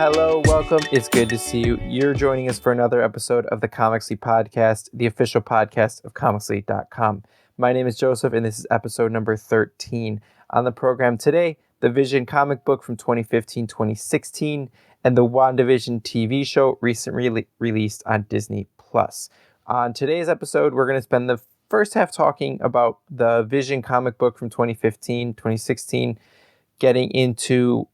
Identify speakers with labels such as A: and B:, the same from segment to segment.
A: Hello, welcome. It's good to see you. You're joining us for another episode of the Comicsly Podcast, the official podcast of Comicsly.com. My name is Joseph, and this is episode number 13. On the program today, the Vision comic book from 2015-2016, and the WandaVision TV show recently released on Disney+. On today's episode, we're going to spend the first half talking about the Vision comic book from 2015-2016, getting into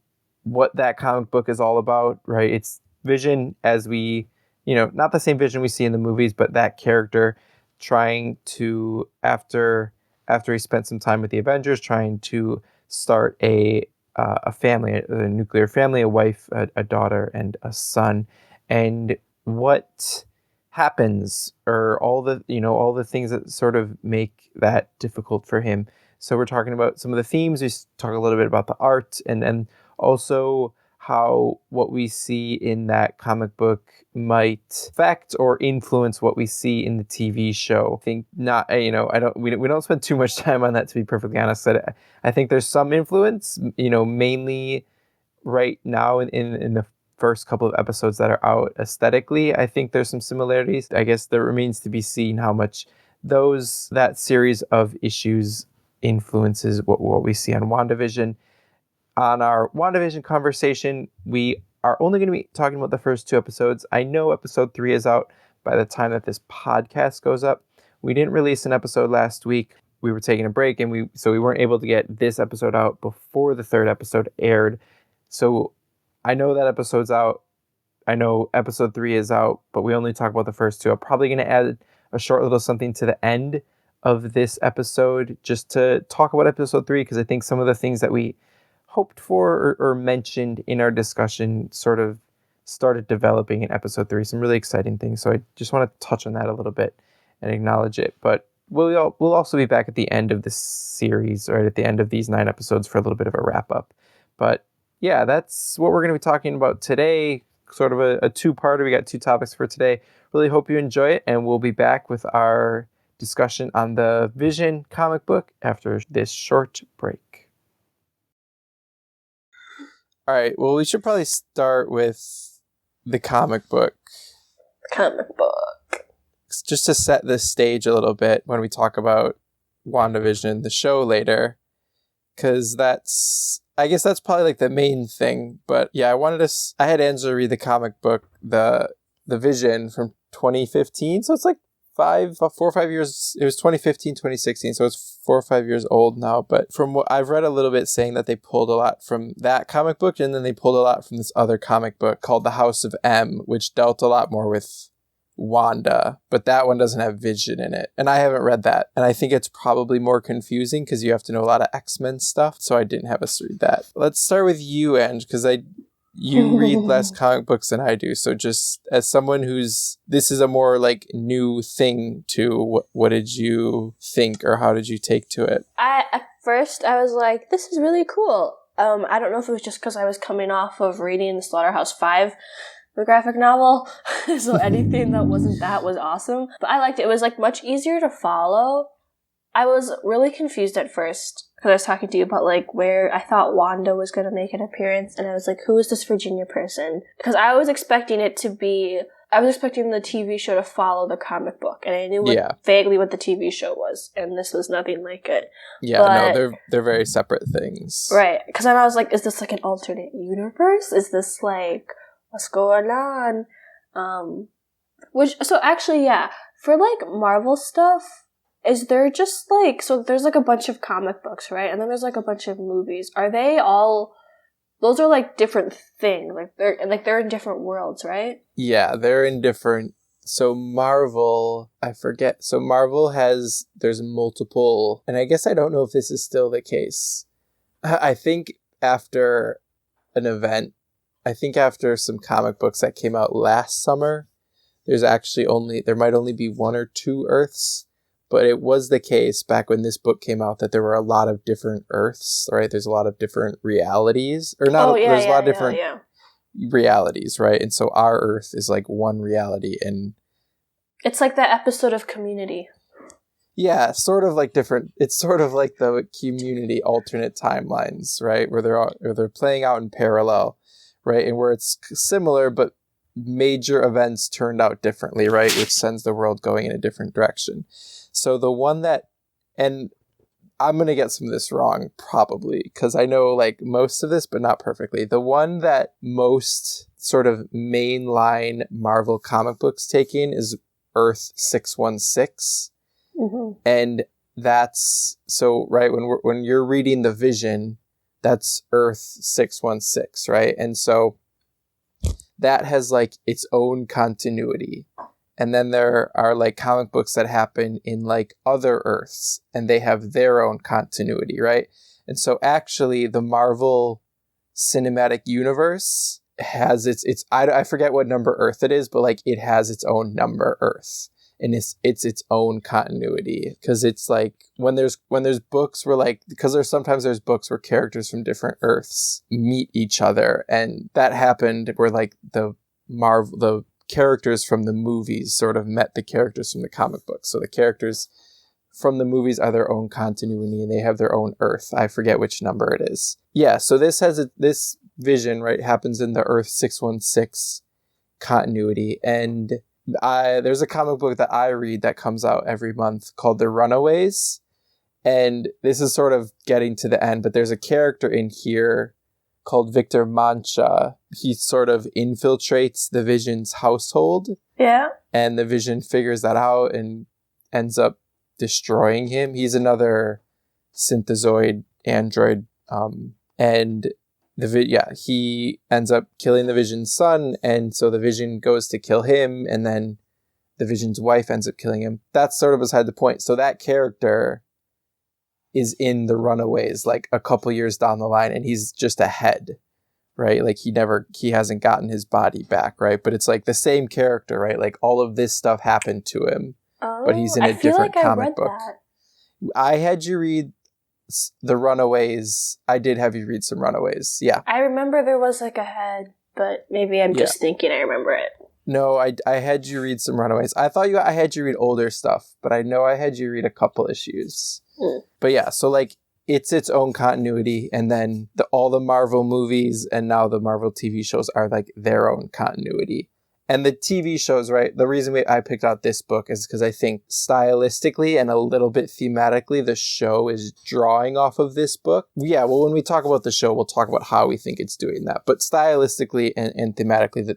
A: what that comic book is all about, right? It's Vision as we, not the same Vision we see in the movies, but that character trying to, after he spent some time with the Avengers, trying to start a family, a nuclear family, a wife, a daughter, and a son. And what happens, or all the things that sort of make that difficult for him. So we're talking about some of the themes. We talk a little bit about the art, and also how what we see in that comic book might affect or influence what we see in the TV show. I think not, we don't spend too much time on that, to be perfectly honest. I think there's some influence, mainly right now in the first couple of episodes that are out aesthetically. I think there's some similarities. I guess there remains to be seen how much that series of issues influences what we see on WandaVision. On our WandaVision conversation, we are only going to be talking about the first two episodes. I know episode 3 is out by the time that this podcast goes up. We didn't release an episode last week. We were taking a break, and we weren't able to get this episode out before the third episode aired. So I know that episode's out. I know episode 3 is out, but we only talk about the first two. I'm probably going to add a short little something to the end of this episode just to talk about episode 3, because I think some of the things that we hoped for or mentioned in our discussion sort of started developing in episode 3, some really exciting things. So I just want to touch on that a little bit and acknowledge it. But we'll also be back at the end of this series, right at the end of these 9 episodes, for a little bit of a wrap up. But yeah, that's what we're going to be talking about today. Sort of a two-parter. We got 2 topics for today. Really hope you enjoy it, and we'll be back with our discussion on the Vision comic book after this short break. All right, well, we should probably start with the comic book. Just to set the stage a little bit when we talk about WandaVision, the show later, because I guess that's probably like the main thing. But yeah, I had Angela read the comic book, the Vision from 2015, so it's like 4 or 5 years. It was 2015, 2016, so it's 4 or 5 years old now. But from what I've read a little bit, saying that they pulled a lot from that comic book, and then they pulled a lot from this other comic book called The House of M, which dealt a lot more with Wanda, but that one doesn't have Vision in it. And I haven't read that, and I think it's probably more confusing because you have to know a lot of X-Men stuff, so I didn't have us read that. Let's start with you, Ange, because you read less comic books than I do. So just as someone this is a more like new thing to, what did you think, or how did you take to it?
B: At first I was like, this is really cool. I don't know if it was just because I was coming off of reading the Slaughterhouse-5, the graphic novel. So anything that wasn't that was awesome. But I liked it. It was like much easier to follow. I was really confused at first, because I was talking to you about like where I thought Wanda was going to make an appearance, and I was like, who is this Virginia person? Because I was expecting the TV show to follow the comic book, and I knew vaguely what the TV show was, and this was nothing like it.
A: Yeah, no, they're very separate things.
B: Right, because then I was like, is this like an alternate universe? Is this like, what's going on? So actually, yeah, for like Marvel stuff, is there just like, so there's like a bunch of comic books, right? And then there's like a bunch of movies. Are they all, those are like different things. Like they're in different worlds, right?
A: Yeah, they're in different. So Marvel, I forget. So Marvel there's multiple, and I guess I don't know if this is still the case. I think after an event, after some comic books that came out last summer, there might only be 1 or 2 Earths. But it was the case back when this book came out that there were a lot of different Earths, right? There's a lot of different realities. There's a lot of different realities, right? And so our Earth is like one reality. And
B: it's like that episode of Community.
A: Yeah, sort of like different. It's sort of like the Community alternate timelines, right? Where they're playing out in parallel, right? And where it's similar, but major events turned out differently, right? Which sends the world going in a different direction. So the one that, and I'm going to get some of this wrong, probably, because I know like most of this, but not perfectly. The one that most sort of mainline Marvel comic books taking is Earth 616.
B: Mm-hmm.
A: And that's, so, right, when you're reading the Vision, that's Earth 616, right? And so that has like its own continuity. And then there are like comic books that happen in like other Earths, and they have their own continuity, right? And so actually the Marvel Cinematic Universe has its I forget what number Earth it is, but like it has its own number Earth. And it's its own continuity, because it's like when there's books where like, because there's books where characters from different Earths meet each other, and that happened where like the characters from the movies sort of met the characters from the comic books. So the characters from the movies are their own continuity, and they have their own Earth. I forget which number it is. Yeah, so this has this Vision, right, happens in the Earth 616 continuity, and there's a comic book that I read that comes out every month called The Runaways, and this is sort of getting to the end, but there's a character in here called Victor Mancha. He sort of infiltrates the Vision's household.
B: Yeah.
A: And the Vision figures that out and ends up destroying him. He's another synthezoid android. And he ends up killing the Vision's son. And so the Vision goes to kill him. And then the Vision's wife ends up killing him. That's sort of beside the point. So that character is in the Runaways like a couple years down the line, and he's just ahead, right? Like he hasn't gotten his body back, right? But it's like the same character, right? Like all of this stuff happened to him, but he's in a different comic book. I had you read the Runaways. I did have you read some Runaways. Yeah.
B: I remember there was like a head, but maybe I'm just thinking I remember it.
A: No, I had you read some Runaways. I thought I had you read older stuff, but I know I had you read a couple issues. But yeah, so like it's its own continuity, and then all the Marvel movies and now the Marvel TV shows are like their own continuity. And the TV shows, right, the reason I picked out this book is because I think stylistically and a little bit thematically, the show is drawing off of this book. Yeah, well, when we talk about the show, we'll talk about how we think it's doing that. But stylistically and thematically,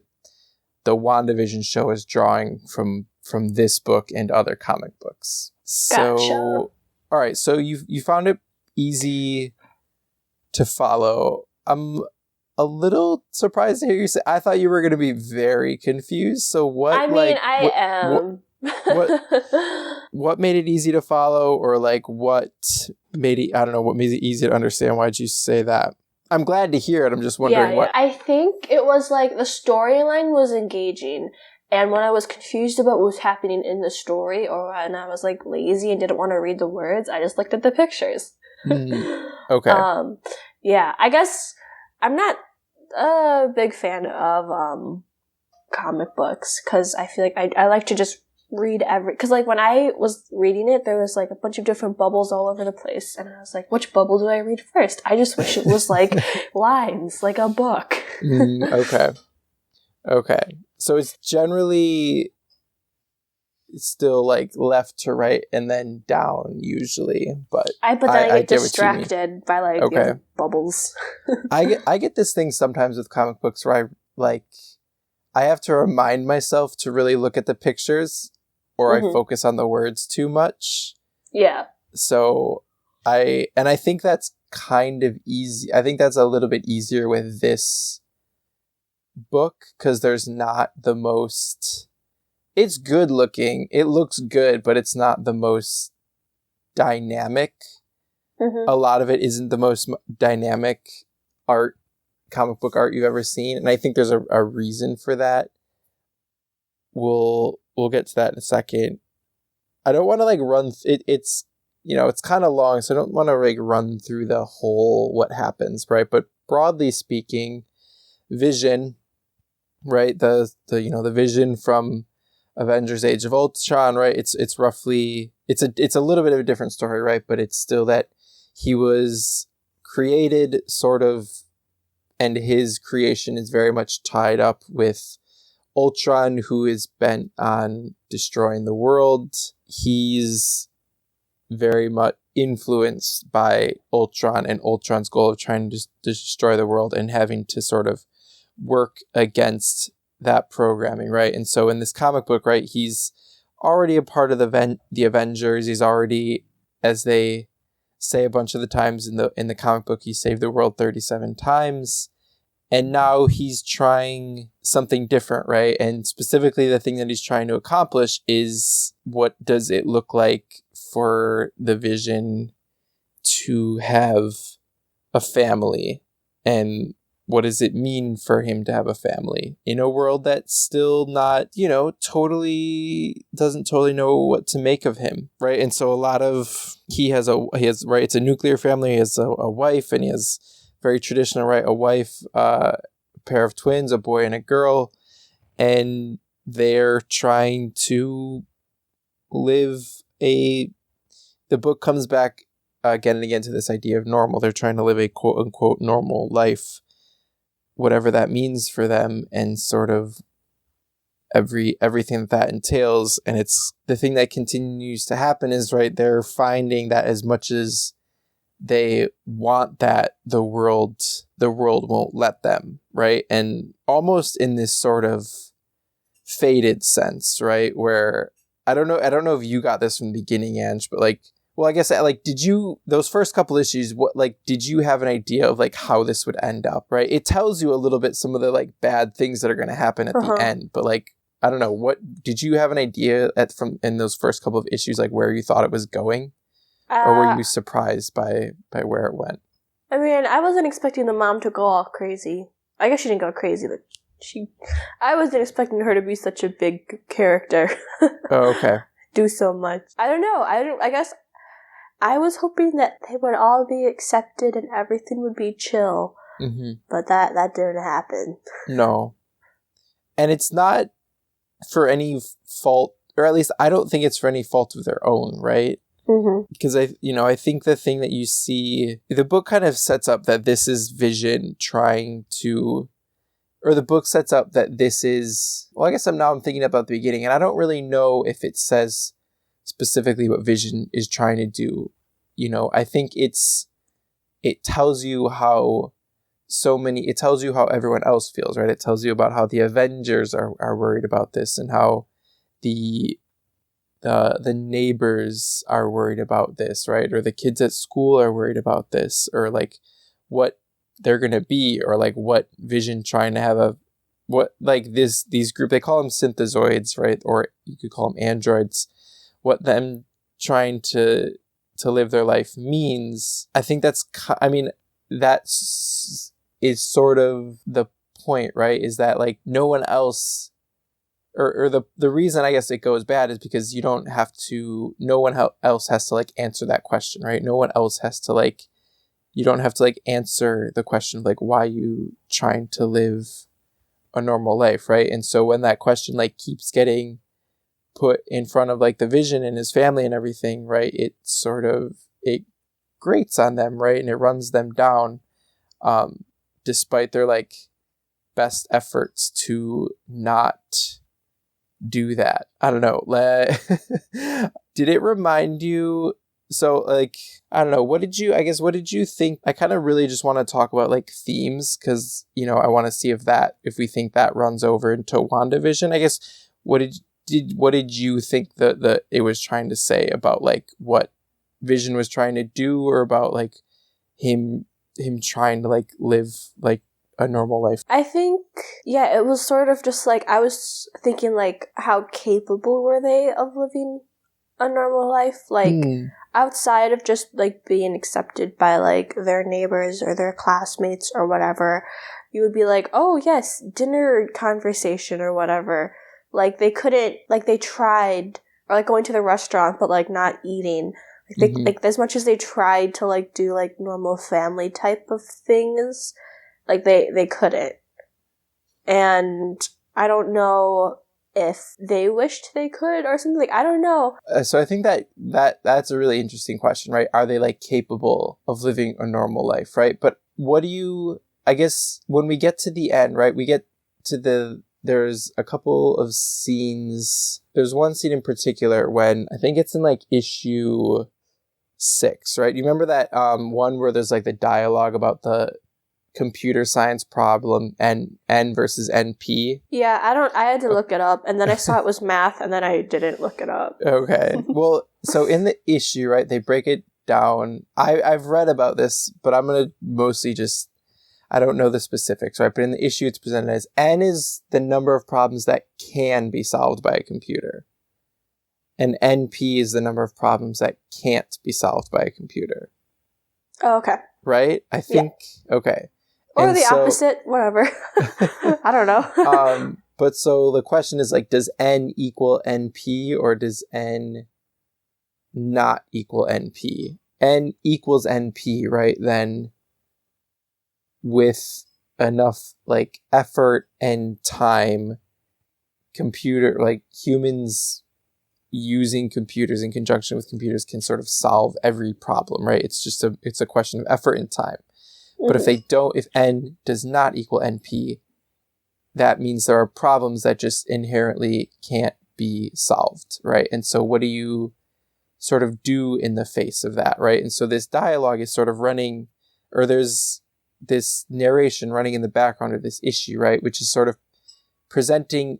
A: the WandaVision show is drawing from this book and other comic books. So,
B: Gotcha.
A: All right, so you found it easy to follow. I'm a little surprised to hear you say. I thought you were going to be very confused. So what?
B: I mean, I am.
A: What made it easy to follow, or like what made it? I don't know. What made it easy to understand? Why'd you say that? I'm glad to hear it. I'm just wondering what.
B: I think it was like the storyline was engaging. And when I was confused about what was happening in the story, and I was like lazy and didn't want to read the words, I just looked at the pictures.
A: Okay.
B: Yeah, I guess I'm not a big fan of comic books, because I feel like I like to just read because like when I was reading it, there was like a bunch of different bubbles all over the place, and I was like, which bubble do I read first? I just wish it was like lines, like a book.
A: Okay. So it's generally still like left to right and then down usually, but
B: I get distracted by like bubbles.
A: I get this thing sometimes with comic books where I have to remind myself to really look at the pictures, or I focus on the words too much.
B: Yeah.
A: So I think that's kind of easy. I think that's a little bit easier with this book, because there's not the most, it's good looking, it looks good, but it's not the most dynamic. A lot of it isn't the most dynamic comic book art you've ever seen, and I think there's a reason for that. We'll get to that in a second. I don't want to like run it's it's kind of long, so I don't want to like run through the whole what happens, right? But broadly speaking, Vision, right? The Vision from Avengers Age of Ultron, right? It's roughly it's a little bit of a different story, right? But it's still that he was created sort of and his creation is very much tied up with Ultron, who is bent on destroying the world. He's very much influenced by Ultron and Ultron's goal of trying to destroy the world and having to sort of work against that programming, right? And so in this comic book, right, he's already a part of the Avengers. He's already, as they say a bunch of the times in the comic book, he saved the world 37 times. And now he's trying something different, right? And specifically the thing that he's trying to accomplish is, what does it look like for the Vision to have a family? And what does it mean for him to have a family in a world that's still not, doesn't totally know what to make of him, right? And so he has right, it's a nuclear family. He has a wife, and he has very traditional, right? A wife, a pair of twins, a boy and a girl, and they're trying to live the book comes back again and again to this idea of normal. They're trying to live a quote unquote normal life, whatever that means for them, and sort of everything that entails. And it's the thing that continues to happen is, right, they're finding that as much as they want that, the world won't let them, right? And almost in this sort of faded sense, right? Where I don't know if you got this from the beginning, Ange, but I guess did you, those first couple issues, did you have an idea of how this would end up, right? It tells you a little bit some of the bad things that are going to happen at the end, but I don't know, what did you have an idea in those first couple of issues, where you thought it was going? Or were you surprised by where it went?
B: I mean, I wasn't expecting the mom to go all crazy. I guess she didn't go crazy, but I wasn't expecting her to be such a big character.
A: Oh, okay.
B: Do so much. I don't know. I guess I was hoping that they would all be accepted and everything would be chill. Mm-hmm. But that didn't happen.
A: No. And it's not for any fault, or at least I don't think it's for any fault of their own, right? Mm-hmm. Because I think the thing that you see, the book kind of sets up that this is Vision trying to, or the book sets up that this is, well, I guess I'm thinking about the beginning, and I don't really know if it says specifically what Vision is trying to do. I think it tells you how it tells you how everyone else feels, right? It tells you about how the Avengers are worried about this, and how the neighbors are worried about this, right? Or the kids at school are worried about this, or what they're going to be, or what Vision trying to have these group, they call them synthezoids, right? Or you could call them androids, what them trying to live their life means. I think that is sort of the point, right? Is that no one else, or the reason I guess it goes bad is because no one else has to answer that question, right? No one else has to you don't have to answer the question of why you trying to live a normal life, right? And so when that question keeps getting put in front of the Vision and his family and everything, right, it grates on them, right? And it runs them down, despite their best efforts to not do that. I don't know. Did it remind you? So I don't know. What did you think? I kind of really just want to talk about themes, because I want to see if we think that runs over into WandaVision. I guess what did you think that it was trying to say about what Vision was trying to do, or about him trying to live a normal life?
B: I think, yeah, it was sort of just I was thinking how capable were they of living a normal life, outside of just being accepted by their neighbors or their classmates or whatever. You would be oh yes, dinner conversation or whatever. They couldn't, they tried, or going to the restaurant but not eating. They, mm-hmm. As much as they tried to do normal family type of things, they couldn't. And I don't know if they wished they could or something. I don't know.
A: So I think that's a really interesting question, right? Are they capable of living a normal life, right? But what do you I guess when we get to the end, right, we get to there's a couple of scenes. There's one scene in particular when I think it's in like issue 6, right? You remember that one where there's like the dialogue about the computer science problem and N versus NP?
B: Yeah, I had to look it up, and then I saw it was math, and then I didn't look it up.
A: Okay. Well, so in the issue, right, they break it down. I've read about this, but I'm going to mostly just, I don't know the specifics, right? But in the issue, it's presented as N is the number of problems that can be solved by a computer. And NP is the number of problems that can't be solved by a computer.
B: Oh, okay.
A: Right? I think, yeah. Okay.
B: Or and the opposite, whatever. I don't know.
A: But so the question is like, does N equal NP or does N not equal NP? N equals NP, right? Then with enough like effort and time, humans using computers in conjunction with computers can sort of solve every problem, right? It's a question of effort and time. But if N does not equal NP, that means there are problems that just inherently can't be solved, right? And so what do you sort of do in the face of that, right? And so this dialogue is sort of running, or there's this narration running in the background of this issue, right? Which is sort of presenting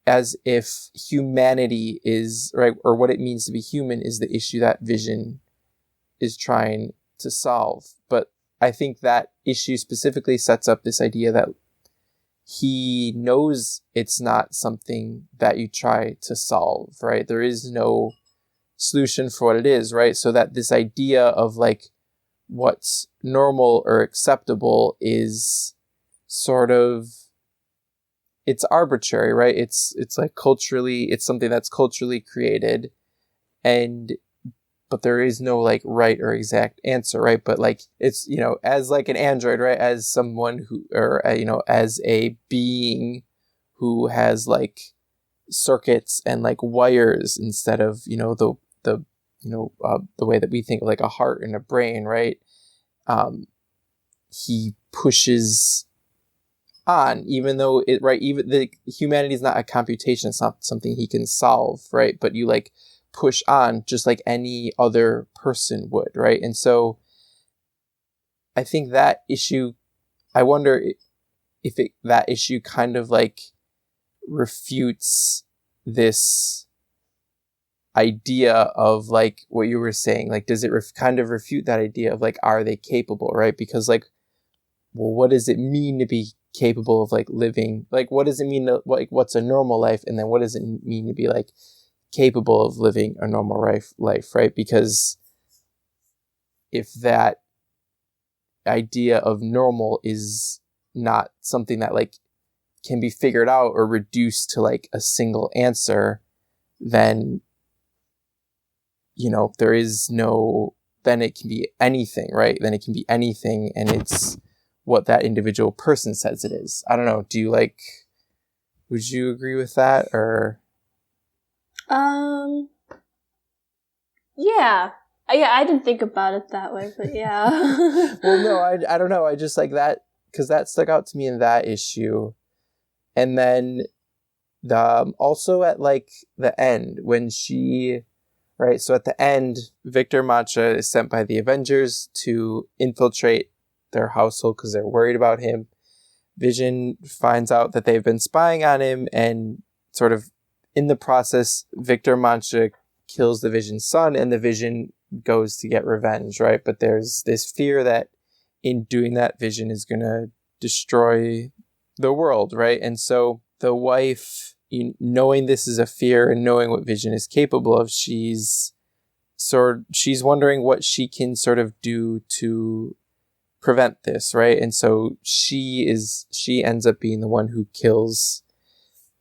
A: as if humanity is, right, or what it means to be human is the issue that Vision is trying to solve. But I think that issue specifically sets up this idea that he knows it's not something that you try to solve, right? There is no solution for what it is, right? So that this idea of like what's normal or acceptable is sort of, it's arbitrary, right? It's like culturally, it's something that's culturally created, but there is no like right or exact answer, right? But like it's, as like an android, right? As someone who, or as a being who has like circuits and like wires instead of the way that we think of like a heart and a brain, right? He pushes on, even though even the humanity is not a computation, it's not something he can solve, right? But you like push on just like any other person would, right? And so I think that issue, I wonder if that issue kind of like refutes this idea of like what you were saying, like does it kind of refute that idea of like, are they capable, right? Because like, well, what does it mean to be capable of like living, like what does it mean to, like what's a normal life, and then what does it mean to be like capable of living a normal life, right? Because if that idea of normal is not something that like can be figured out or reduced to like a single answer, then there is no, then it can be anything, right? Then it can be anything, and it's what that individual person says it is. I don't know. Would you agree with that, or?
B: Yeah. Yeah, I didn't think about it that way, but yeah.
A: Well, no, I don't know. I just like that, because that stuck out to me in that issue. And then also at like the end when right? So at the end, Victor Mancha is sent by the Avengers to infiltrate their household because they're worried about him. Vision finds out that they've been spying on him, and sort of in the process, Victor Mancha kills the Vision's son, and the Vision goes to get revenge, right? But there's this fear that in doing that, Vision is going to destroy the world, right? And so the wife, knowing this is a fear and knowing what Vision is capable of, she's wondering what she can sort of do to prevent this, right? And so she ends up being the one who kills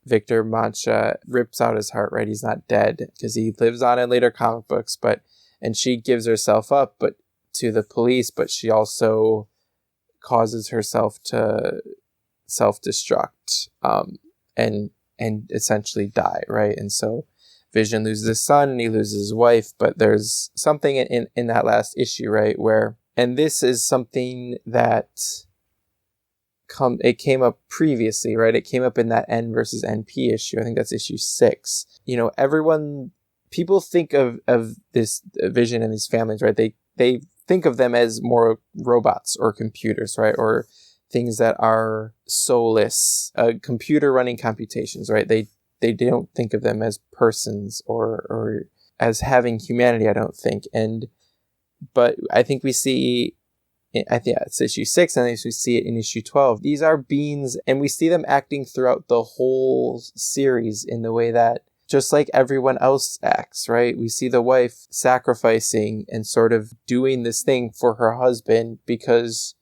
A: Victor Mancha, rips out his heart, right? He's not dead because he lives on in later comic books, and she gives herself up to the police, but she also causes herself to self-destruct and essentially die, right? And so Vision loses his son and he loses his wife, but there's something in that last issue, right, where, and this is something that it came up previously, right? It came up in that N versus NP issue. I think that's issue 6. People think of this Vision and these families, right? They think of them as more robots or computers, right? Or things that are soulless, computer running computations, right? They don't think of them as persons or as having humanity, I don't think. But I think we see, I think it's issue 6, and I think we see it in issue 12. These are beings, and we see them acting throughout the whole series in the way that just like everyone else acts, right? We see the wife sacrificing and sort of doing this thing for her husband because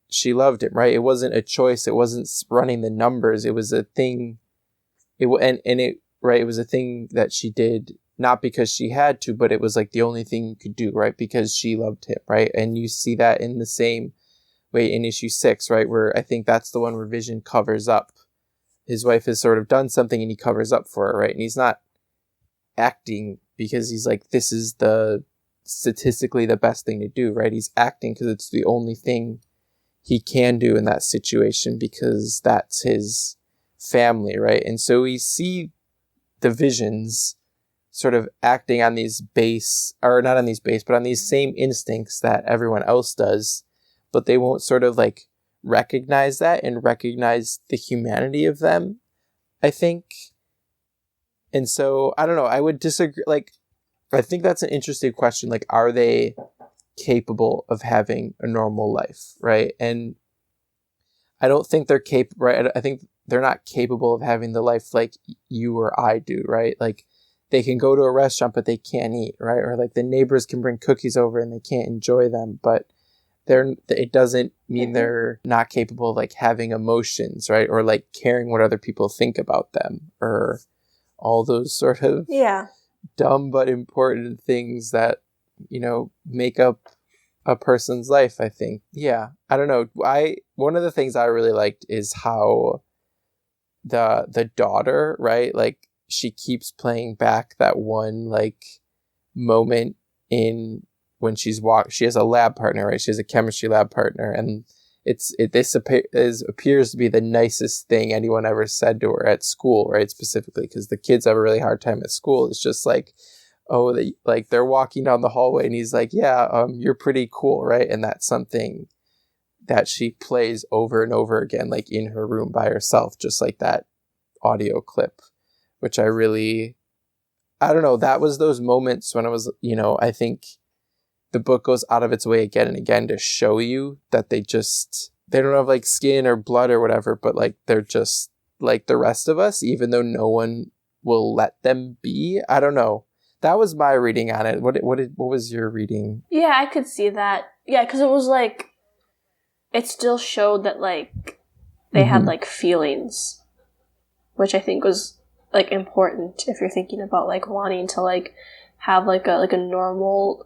A: she loved him, right? It wasn't a choice. It wasn't running the numbers. It was a thing. It was a thing that she did not because she had to, but it was like the only thing you could do, right? Because she loved him, right? And you see that in the same way in issue 6, right? Where I think that's the one where Vision covers up. His wife has sort of done something and he covers up for her, right? And he's not acting because he's like, this is the statistically the best thing to do, right? He's acting because it's the only thing he can do in that situation because that's his family, right? And so we see the Visions sort of acting on these but on these same instincts that everyone else does, but they won't sort of like recognize that and recognize the humanity of them, I think. And so, I don't know, I would disagree. Like, I think that's an interesting question. Like, are they capable of having a normal life, right? And I don't think they're capable, right? I think they're not capable of having the life like you or I do, right? Like, they can go to a restaurant, but they can't eat, right? Or like the neighbors can bring cookies over and they can't enjoy them, but it doesn't mean they're not capable of like having emotions, right? Or like caring what other people think about them, or all those sort of dumb but important things that, make up a person's life, I think. Yeah. I don't know. One of the things I really liked is how the daughter, right? Like, she keeps playing back that one like moment in when she has a lab partner, right? She has a chemistry lab partner, and this appears to be the nicest thing anyone ever said to her at school, right? Specifically because the kids have a really hard time at school. It's just like, they're walking down the hallway and he's like, yeah, you're pretty cool, right? And that's something that she plays over and over again, like in her room by herself, just like that audio clip, which I don't know, that was those moments when I was, I think the book goes out of its way again and again to show you that they don't have like skin or blood or whatever, but like they're just like the rest of us, even though no one will let them be. I don't know. That was my reading on it. What was your reading?
B: Yeah, I could see that. Yeah, because it was like, it still showed that like they had like feelings, which I think was like important if you're thinking about like wanting to like have like a normal,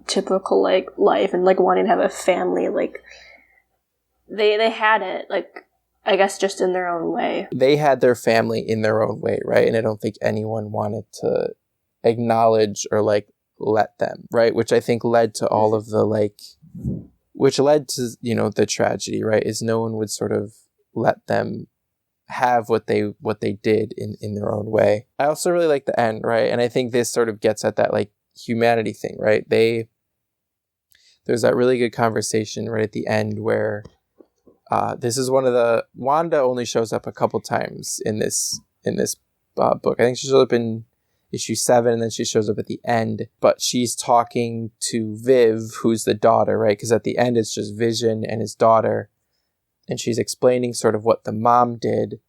B: typical like life and like wanting to have a family. Like they had it, like, I guess, just in their own way.
A: They had their family in their own way, right? And I don't think anyone wanted to acknowledge or like let them, right? Which I think led to all of the which led to, the tragedy, right? Is no one would sort of let them have what they did in their own way. I also really like the end, right? And I think this sort of gets at that like humanity thing, right? There's that really good conversation right at the end where this is one of the Wanda only shows up a couple times in this book. I think she shows up in issue 7 and then she shows up at the end, but she's talking to Viv, who's the daughter, right? Because at the end it's just Vision and his daughter, and she's explaining sort of what the mom did,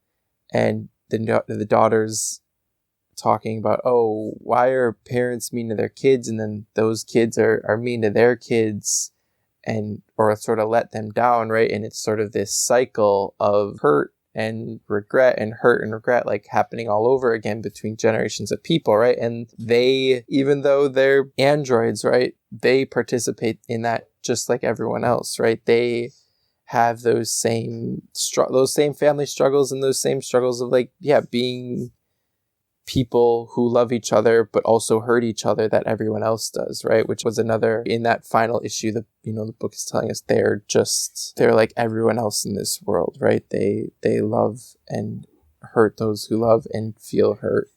A: and the daughter's talking about, oh, why are parents mean to their kids, and then those kids are mean to their kids, or sort of let them down, right? And it's sort of this cycle of hurt and regret and hurt and regret, like happening all over again between generations of people, right? And they, even though they're androids, right, they participate in that just like everyone else, right? They have those same family struggles and those same struggles of like, being people who love each other but also hurt each other that everyone else does, right? Which was another, in that final issue, the book is telling us they're like everyone else in this world, right? They love and hurt those who love and feel hurt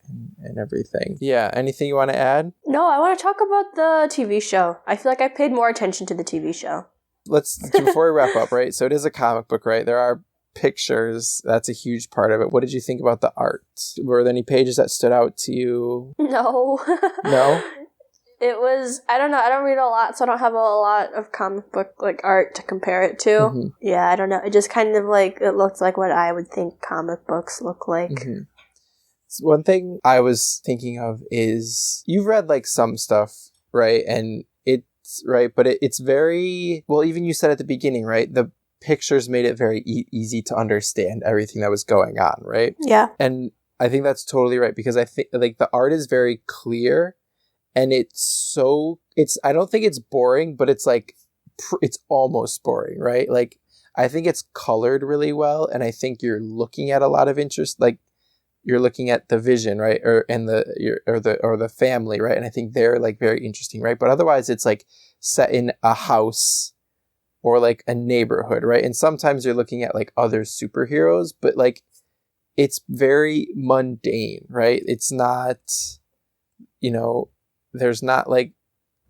A: and everything. Yeah, anything you want to add?
B: No, I want to talk about the TV show. I feel like I paid more attention to the TV show.
A: Before we wrap up, right? So it is a comic book, right? There are pictures. That's a huge part of it. What did you think about the art? Were there any pages that stood out to you?
B: No.
A: No?
B: It was, I don't know, I don't read a lot, so I don't have a lot of comic book like art to compare it to. Mm-hmm. Yeah, I don't know. It just kind of like, it looked like what I would think comic books look like.
A: Mm-hmm. So one thing I was thinking of is, you've read like some stuff, right? And it's, right, but it's very, well, even you said at the beginning, right? The pictures made it very easy to understand everything that was going on, right?
B: Yeah.
A: And I think that's totally right, because I think like the art is very clear, and I don't think it's boring, but it's like, it's almost boring, right? Like, I think it's colored really well, and I think you're looking at a lot of interest, like you're looking at the vision, right? Or the family, right? And I think they're like very interesting, right? But otherwise it's like set in a house or like a neighborhood, right? And sometimes you're looking at like other superheroes, but like it's very mundane, right? It's not, there's not like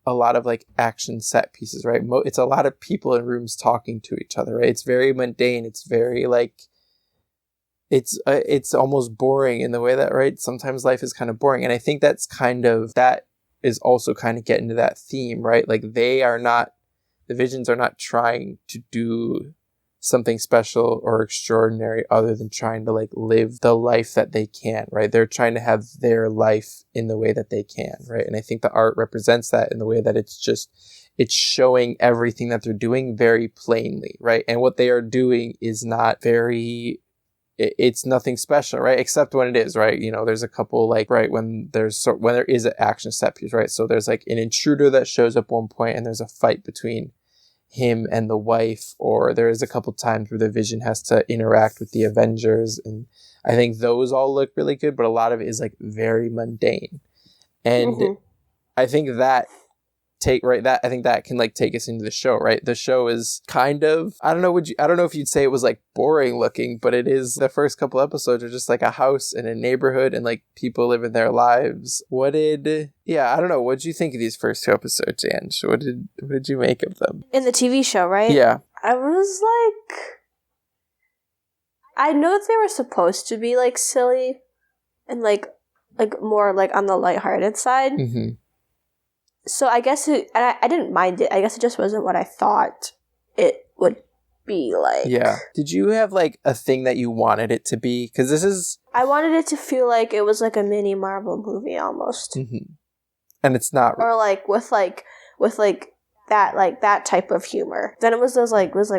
A: a lot of like action set pieces, right? It's a lot of people in rooms talking to each other, right? It's very mundane. It's very like, it's almost boring in the way that, right? Sometimes life is kind of boring. And I think that is also kind of getting to that theme, right? Like the Visions are not trying to do something special or extraordinary other than trying to like live the life that they can, right? They're trying to have their life in the way that they can, right? And I think the art represents that in the way that it's showing everything that they're doing very plainly, right? And what they are doing is not it's nothing special, right? Except when it is, right? There's a couple like, right, when there is an action set piece, right? So there's like an intruder that shows up one point, and there's a fight between him and the wife, or there is a couple times where the Vision has to interact with the Avengers, and I think those all look really good, but a lot of it is like very mundane. And I think that I think that can like take us into the show, right? The show is kind of, I don't know if you'd say it was like boring looking, but it is. The first couple episodes are just like a house in a neighborhood and like people living their lives. I don't know. What did you think of these first two episodes, Ange? What did you make of them?
B: In the TV show, right?
A: Yeah.
B: I was like, I know they were supposed to be like silly and like more like on the lighthearted side. Mm-hmm. So I guess I didn't mind it. I guess it just wasn't what I thought it would be like.
A: Yeah. Did you have like a thing that you wanted it to be? Because
B: I wanted it to feel like it was like a mini Marvel movie almost.
A: Mm-hmm. And it's not.
B: Or like with that type of humor. Then it was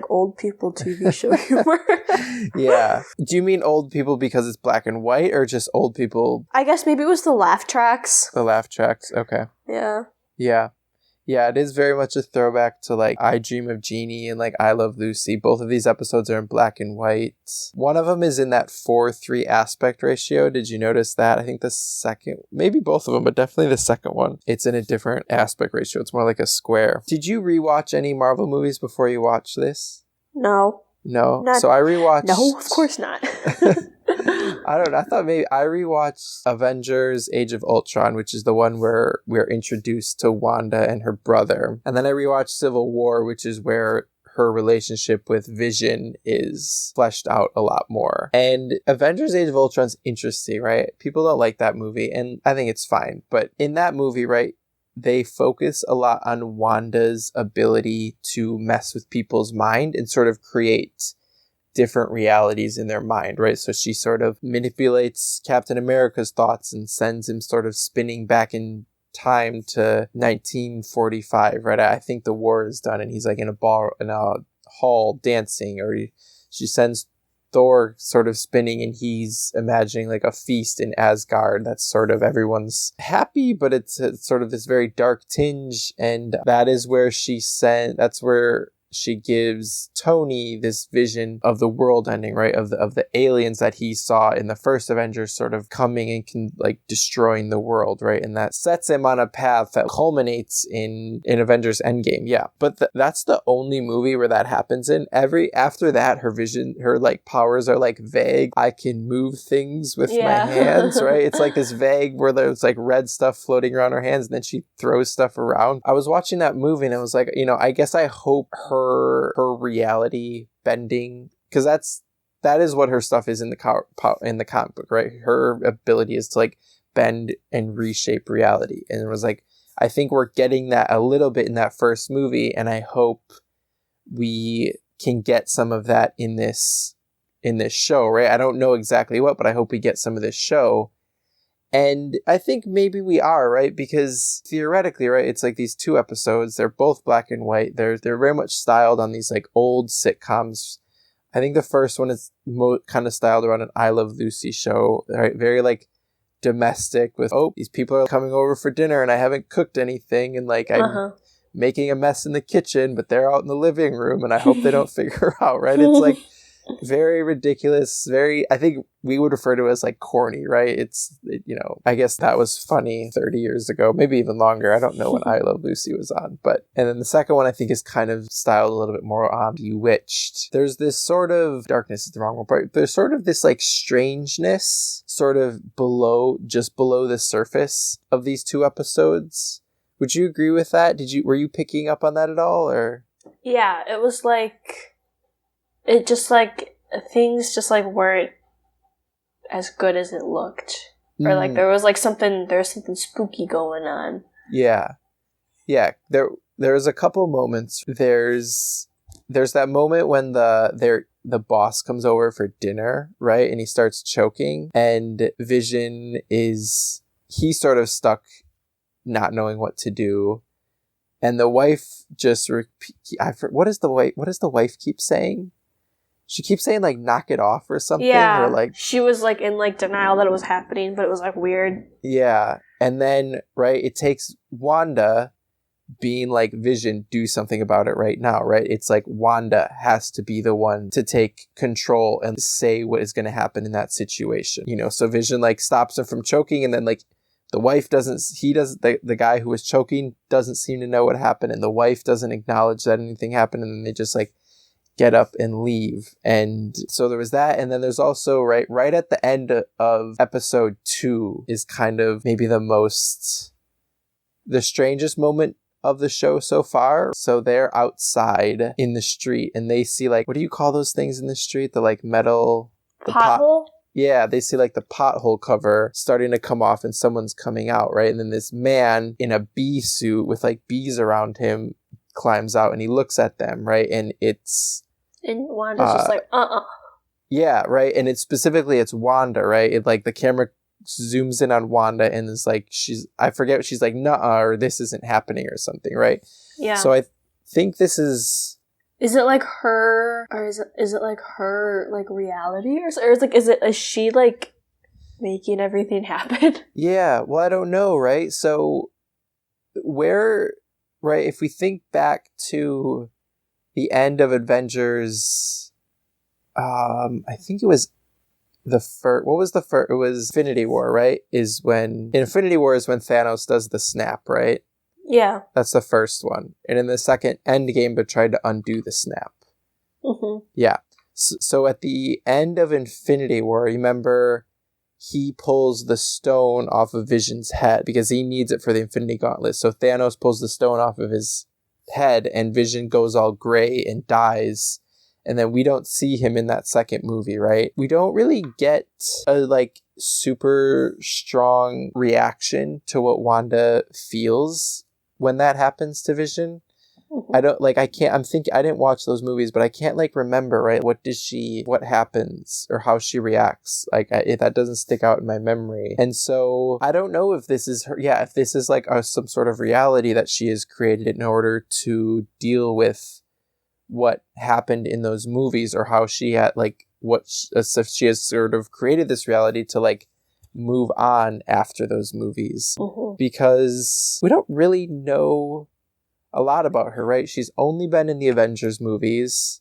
B: old people TV show humor.
A: Yeah. Do you mean old people because it's black and white, or just old people?
B: I guess maybe it was the laugh tracks.
A: The laugh tracks. Okay.
B: Yeah.
A: Yeah. Yeah, it is very much a throwback to like I Dream of Jeannie and like I Love Lucy. Both of these episodes are in black and white. One of them is in that 4:3 aspect ratio. Did you notice that? I think the second, maybe both of them, but definitely the second one. It's in a different aspect ratio. It's more like a square. Did you rewatch any Marvel movies before you watched this?
B: No.
A: No? So I rewatched...
B: No, of course not.
A: I don't know. I thought maybe I rewatched Avengers Age of Ultron, which is the one where we're introduced to Wanda and her brother. And then I rewatched Civil War, which is where her relationship with Vision is fleshed out a lot more. And Avengers Age of Ultron's interesting, right? People don't like that movie, and I think it's fine. But in that movie, right, they focus a lot on Wanda's ability to mess with people's mind and sort of create different realities in their mind, right? So she sort of manipulates Captain America's thoughts and sends him sort of spinning back in time to 1945, right? I think the war is done and he's like in a hall dancing, or she sends Thor sort of spinning and he's imagining like a feast in Asgard that's sort of everyone's happy, but it's sort of this very dark tinge. And that is where that's where she gives Tony this vision of the world ending, right? Of the aliens that he saw in the first Avengers sort of coming and like destroying the world, right? And that sets him on a path that culminates in Avengers Endgame. Yeah. But that's the only movie where that happens in. After that, her like powers are like vague. I can move things with my hands, right? It's like this vague where there's like red stuff floating around her hands and then she throws stuff around. I was watching that movie and I was like, I guess I hope her reality bending, because that is what her stuff is in the comic book, right? Her ability is to like bend and reshape reality. And it was like, I think we're getting that a little bit in that first movie, and I hope we can get some of that in this show, right? I don't know exactly what, but I hope we get some of this show. And I think maybe we are, right? Because theoretically, right, it's like these 2 episodes, they're both black and white. They're very much styled on these like old sitcoms. I think the first one is kind of styled around an I Love Lucy show, right? Very like domestic with, these people are coming over for dinner and I haven't cooked anything, and like I'm making a mess in the kitchen, but they're out in the living room and I hope they don't figure out, right? It's like very ridiculous, I think we would refer to it as like corny, right? I guess that was funny 30 years ago, maybe even longer. I don't know when I Love Lucy was on, and then the second one I think is kind of styled a little bit more on Bewitched. There's this sort of, darkness is the wrong word, but there's sort of this like strangeness sort of just below the surface of these 2 episodes. Would you agree with that? Were you picking up on that at all, or? Yeah,
B: it was like, it just like, things just like weren't as good as it looked. Or like there was something spooky going on.
A: Yeah. There was a couple moments. There's that moment when the boss comes over for dinner, right? And he starts choking, and Vision he's sort of stuck not knowing what to do. And the wife just what does the wife keep saying? She keeps saying like knock it off or something.
B: Yeah,
A: or like
B: she was like in like denial that it was happening, but it was like weird.
A: Yeah. And then, right, it takes Wanda being like, Vision, do something about it right now, right? It's like Wanda has to be the one to take control and say what is going to happen in that situation. So Vision like stops him from choking, and then like the wife the guy who was choking doesn't seem to know what happened, and the wife doesn't acknowledge that anything happened, and then they just like get up and leave. And so there was that, and then there's also right at the end of episode 2 is kind of maybe the strangest moment of the show so far. So they're outside in the street and they see like, what do you call those things in the street? The like metal
B: pothole?
A: Yeah, they see like the pothole cover starting to come off and someone's coming out, right? And then this man in a bee suit with like bees around him climbs out and he looks at them, right? And
B: Wanda's just like,
A: Yeah, right. And it's Wanda, right? It like the camera zooms in on Wanda and is like, I forget, she's like, nuh-uh, or this isn't happening or something, right?
B: Yeah.
A: So I think this is
B: it like her, or is it like her like reality, or is she like making everything happen?
A: Yeah, well, I don't know, right? So if we think back to the end of Avengers, I think it was the first. What was the first? It was Infinity War, right? Infinity War is when Thanos does the snap, right?
B: Yeah.
A: That's the first one. And in the second, Endgame, but tried to undo the snap.
B: Mm-hmm.
A: Yeah. So at the end of Infinity War, remember, he pulls the stone off of Vision's head because he needs it for the Infinity Gauntlet. So Thanos pulls the stone off of his head and Vision goes all gray and dies. And then we don't see him in that second movie, right? We don't really get a like super strong reaction to what Wanda feels when that happens to Vision.
B: Mm-hmm.
A: I didn't watch those movies, but I can't like remember, right? What happens or how she reacts. That doesn't stick out in my memory. And so I don't know if this is if this is like some sort of reality that she has created in order to deal with what happened in those movies, or how she had she has sort of created this reality to like move on after those movies.
B: Mm-hmm.
A: Because we don't really know a lot about her, right? She's only been in the Avengers movies.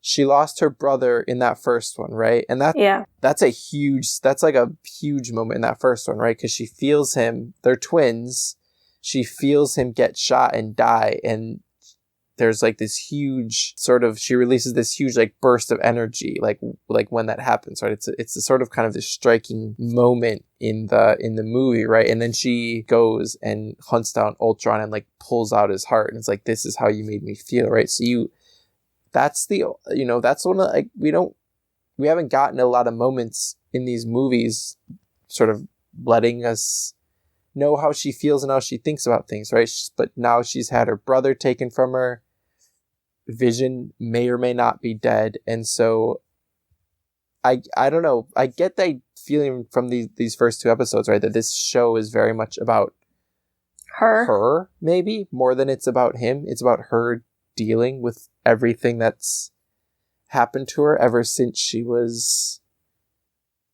A: She lost her brother in that first one, right? And that's a huge moment in that first one, right? Because she feels him, they're twins. She feels him get shot and die. And there's like this huge she releases this huge like burst of energy, like when that happens, right? It's a sort of kind of this striking moment in the movie, right? And then she goes and hunts down Ultron and like pulls out his heart, and it's like, this is how you made me feel, right? So that's one of, like, we haven't gotten a lot of moments in these movies sort of letting us know how she feels and how she thinks about things, right? But now she's had her brother taken from her. Vision may or may not be dead, and so I don't know. I get that feeling from these first two episodes, right? That this show is very much about her, maybe more than it's about him. It's about her dealing with everything that's happened to her ever since she was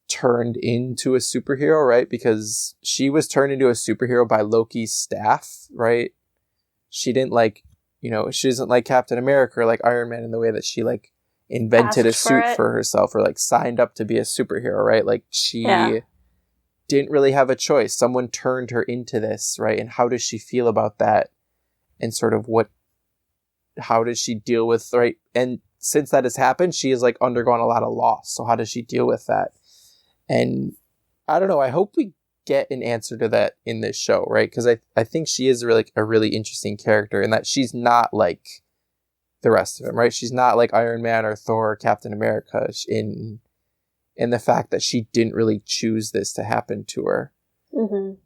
A: turned into a superhero, right? Because she was turned into a superhero by Loki's staff, right? She didn't she isn't like Captain America or like Iron Man in the way that she like invented a suit for herself or like signed up to be a superhero, right? Like she didn't really have a choice. Someone turned her into this, right? And how does she feel about that? And sort of how does she deal with, right? And since that has happened, she has like undergone a lot of loss. So how does she deal with that? And I don't know. I hope we get an answer to that in this show, right? Because I think she is really a really interesting character, in that she's not like the rest of them, right? She's not like Iron Man or Thor or Captain America in the fact that she didn't really choose this to happen to her. Mm-hmm.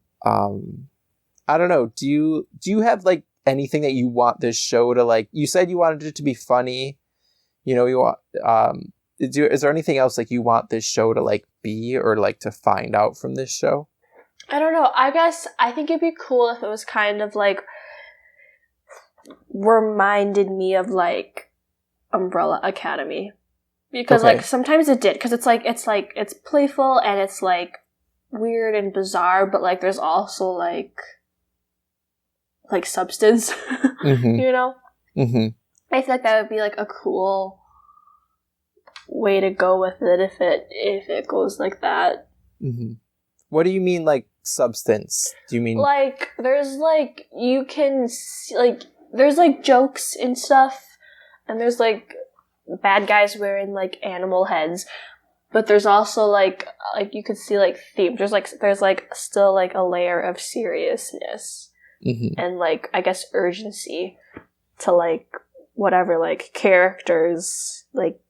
A: I don't know. Do you have like anything that you want this show to, like, you said you wanted it to be funny, you want is there anything else like you want this show to like be, or like to find out from this show?
B: I don't know. I think it'd be cool if it was kind of like reminded me of like Umbrella Academy, because like sometimes it did, because it's playful and it's like weird and bizarre, but like there's also like substance. Mm-hmm. Mm-hmm. I feel like that would be like a cool way to go with it if it goes like that.
A: Mm-hmm. What do you mean, like substance? Do you mean
B: like there's like, you can see, like there's like jokes and stuff, and there's like bad guys wearing like animal heads, but there's also like you could see like themes. There's like still like a layer of seriousness, mm-hmm. and like I guess urgency to like whatever like characters, like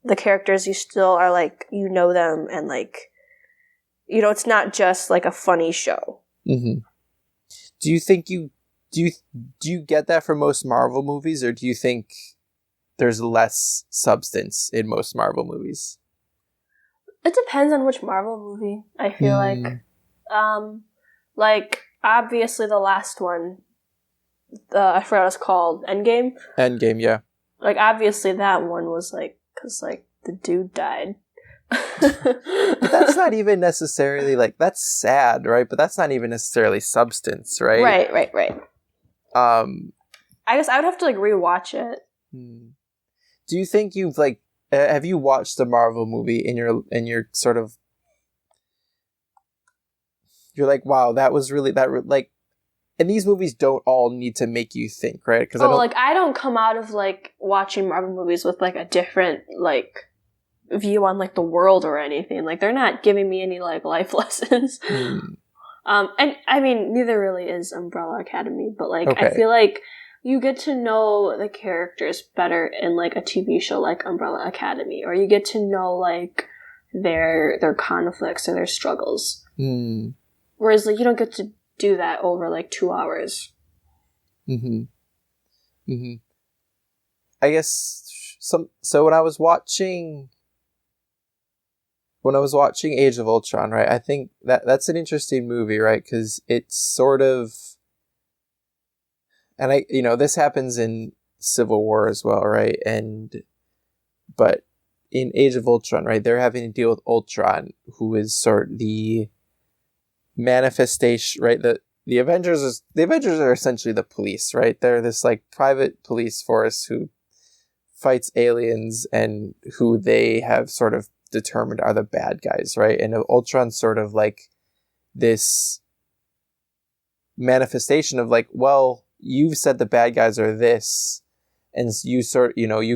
B: the characters you still are like, them, and like it's not just like a funny show.
A: Mm-hmm. Do you think do you get that from most Marvel movies, or do you think there's less substance in most Marvel movies?
B: It depends on which Marvel movie, I feel like obviously the last one, I forgot what it's called, Endgame,
A: yeah.
B: Like obviously that one was like, because like the dude died.
A: But that's not even necessarily like, that's sad, right? But that's not even necessarily substance, right?
B: Right. I guess I would have to like rewatch it.
A: Do you think you've like have you watched a Marvel movie and you're sort of, you're like, wow, that was really like, and these movies don't all need to make you think, right? Because
B: I don't come out of like watching Marvel movies with like a different like view on like the world or anything. Like they're not giving me any like life lessons. And I mean, neither really is Umbrella Academy, but like I feel like you get to know the characters better in like a TV show like Umbrella Academy, or you get to know like their conflicts or their struggles. Whereas like you don't get to do that over like 2 hours.
A: I guess so when I was watching Age of Ultron, right, I think that's an interesting movie, right? Because it's sort of, and this happens in Civil War as well, right? But in Age of Ultron, right, they're having to deal with Ultron, who is sort of the manifestation, right? the Avengers are essentially the police, right? They're this like private police force who fights aliens and who they have sort of determined are the bad guys, right? And Ultron's sort of like this manifestation of like, well, you've said the bad guys are this, and you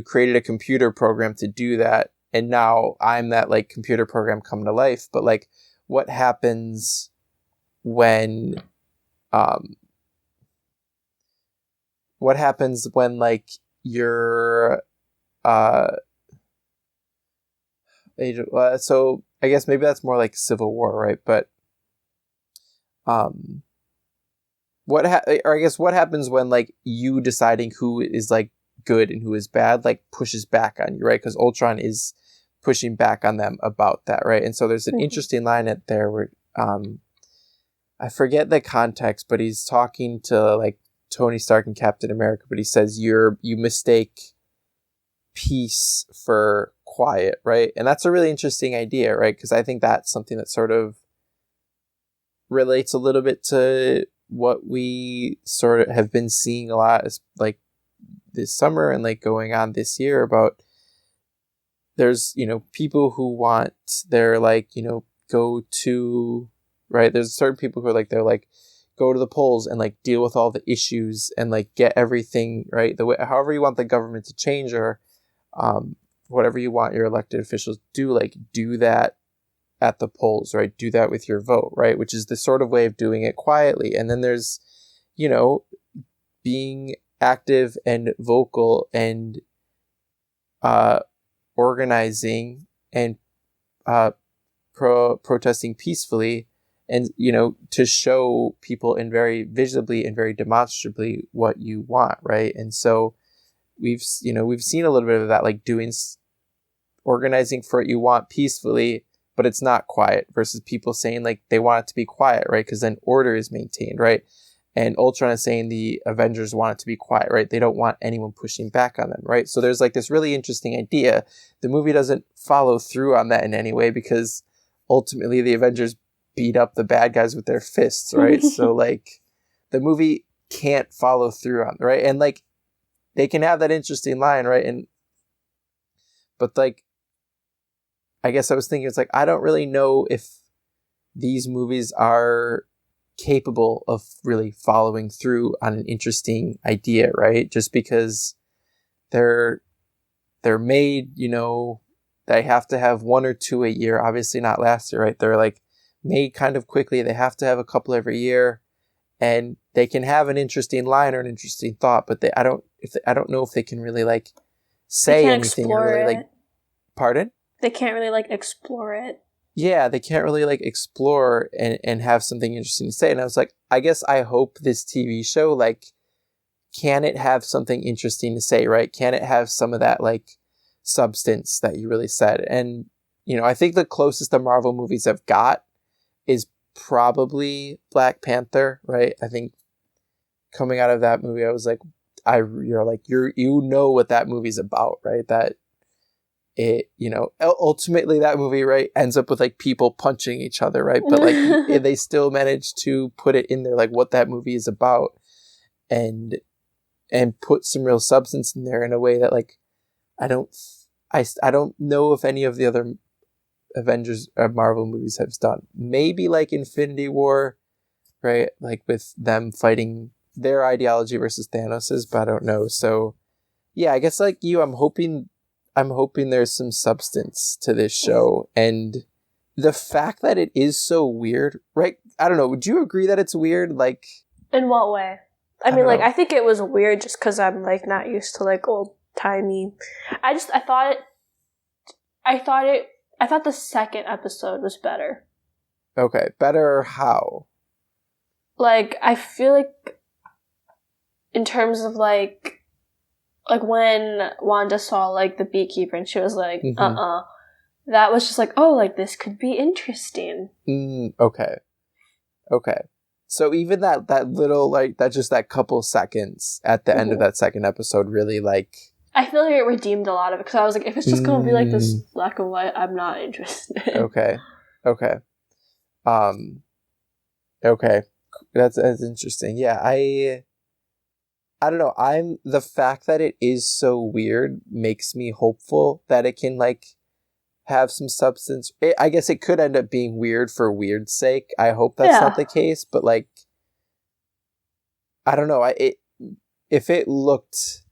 A: created a computer program to do that, and now I'm that like computer program come to life. But like, what happens when like you're so I guess maybe that's more like Civil War, right? But what happens when like you deciding who is like good and who is bad like pushes back on you, right? Because Ultron is pushing back on them about that, right? And so there's an interesting line at there where I forget the context, but he's talking to like Tony Stark and Captain America, but he says you mistake peace for quiet, right? And that's a really interesting idea, right? Because I think that's something that sort of relates a little bit to what we sort of have been seeing a lot as like this summer and like going on this year about there's, people who want their like, go to, right? There's certain people who are like, they're like, go to the polls and like deal with all the issues and like get everything right the way, however you want the government to change or whatever you want your elected officials to do, like do that at the polls, right? Do that with your vote, right? Which is the sort of way of doing it quietly. And then there's, being active and vocal and organizing and protesting peacefully and, to show people in very visibly and very demonstrably what you want, right? And so we've seen a little bit of that, like organizing for what you want peacefully, but it's not quiet, versus people saying like they want it to be quiet, right? Because then order is maintained, right? And Ultron is saying the Avengers want it to be quiet, right? They don't want anyone pushing back on them, right? So there's like this really interesting idea. The movie doesn't follow through on that in any way because ultimately the Avengers beat up the bad guys with their fists, right? So like the movie can't follow through on, right? And like they can have that interesting line, right? But like, I guess I was thinking, it's like, I don't really know if these movies are capable of really following through on an interesting idea, right? Just because they're made, they have to have one or two a year, obviously not last year, right? They're like made kind of quickly. They have to have a couple every year, and they can have an interesting line or an interesting thought, but I don't know if they can really like say anything or really like, pardon?
B: They can't really like explore it.
A: Yeah, they can't really like explore and have something interesting to say. And I was like, I guess I hope this TV show, like, can it have something interesting to say, right? Can it have some of that like substance that you really said? And, I think the closest the Marvel movies have got is probably Black Panther, right? I think coming out of that movie, I was like, you know what that movie's about, right? That it, ultimately that movie, right, ends up with like people punching each other, right? But like they still managed to put it in there, like what that movie is about, and put some real substance in there in a way that like I don't know if any of the other Avengers or Marvel movies have done. Maybe like Infinity War, right? Like with them fighting their ideology versus Thanos's, but I don't know. So yeah, I guess like you, I'm hoping there's some substance to this show, and the fact that it is so weird, right? I don't know. Would you agree that it's weird? Like,
B: in what way? I mean, like, I think it was weird just because I'm like not used to like old timey. I thought the second episode was better.
A: Okay, better how?
B: Like, I feel like in terms of like when Wanda saw like the beekeeper and she was like, that was just like, oh, like this could be interesting.
A: Okay. So even that little like that couple seconds at the end of that second episode really like.
B: I feel like it redeemed a lot of it because I was like, if it's just gonna be like this black and white, I'm not interested.
A: Okay. That's interesting. Yeah, I don't know. The fact that it is so weird makes me hopeful that it can like have some substance. I guess it could end up being weird for weird's sake. I hope that's not the case, but like, I don't know. If it looked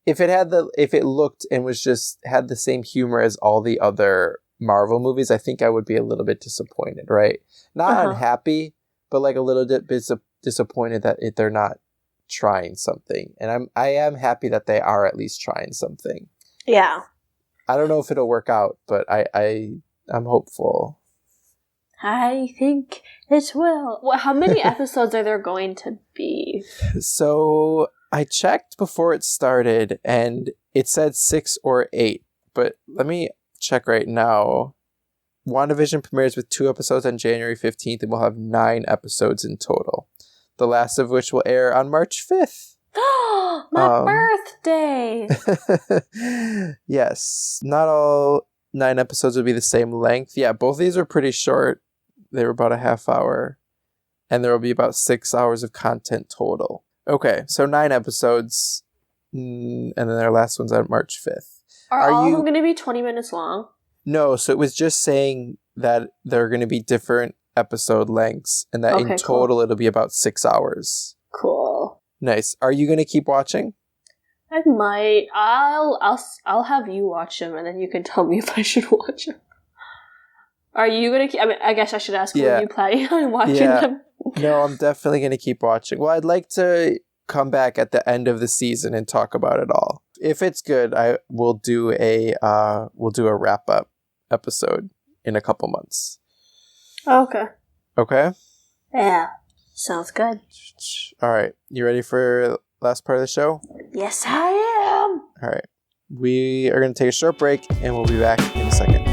A: and was just had the same humor as all the other Marvel movies, I think I would be a little bit disappointed, right? Not unhappy, but like a little bit disappointed that they're not trying something. And I am happy that they are at least trying something.
B: Yeah.
A: I don't know if it'll work out, but I'm hopeful.
B: I think it will. Well, how many episodes are there going to be?
A: So I checked before it started, and it said 6 or 8. But let me check right now. WandaVision premieres with 2 episodes on January 15th, and we'll have 9 episodes in total. The last of which will air on March 5th.
B: My birthday!
A: Yes. Not all 9 episodes will be the same length. Yeah, both of these are pretty short. They were about a half hour. And there will be about 6 hours of content total. Okay, so 9 episodes. And then their last one's on March 5th.
B: Are all of them going to be 20 minutes long?
A: No, so it was just saying that there are going to be different episode lengths. And that in total it'll be about 6 hours.
B: Cool.
A: Nice. Are you going to keep watching?
B: I might. I'll have you watch them, and then you can tell me if I should watch them. Are you gonna keep? I mean, I guess I should ask when you planning on watching them.
A: No, I'm definitely going to keep watching. Well, I'd like to come back at the end of the season and talk about it all. If it's good, we'll do a wrap up episode in a couple months.
B: Okay.
A: Okay.
B: Yeah. Sounds good.
A: All right. You ready for last part of the show?
B: Yes, I am.
A: All right. We are going to take a short break, and we'll be back in a second.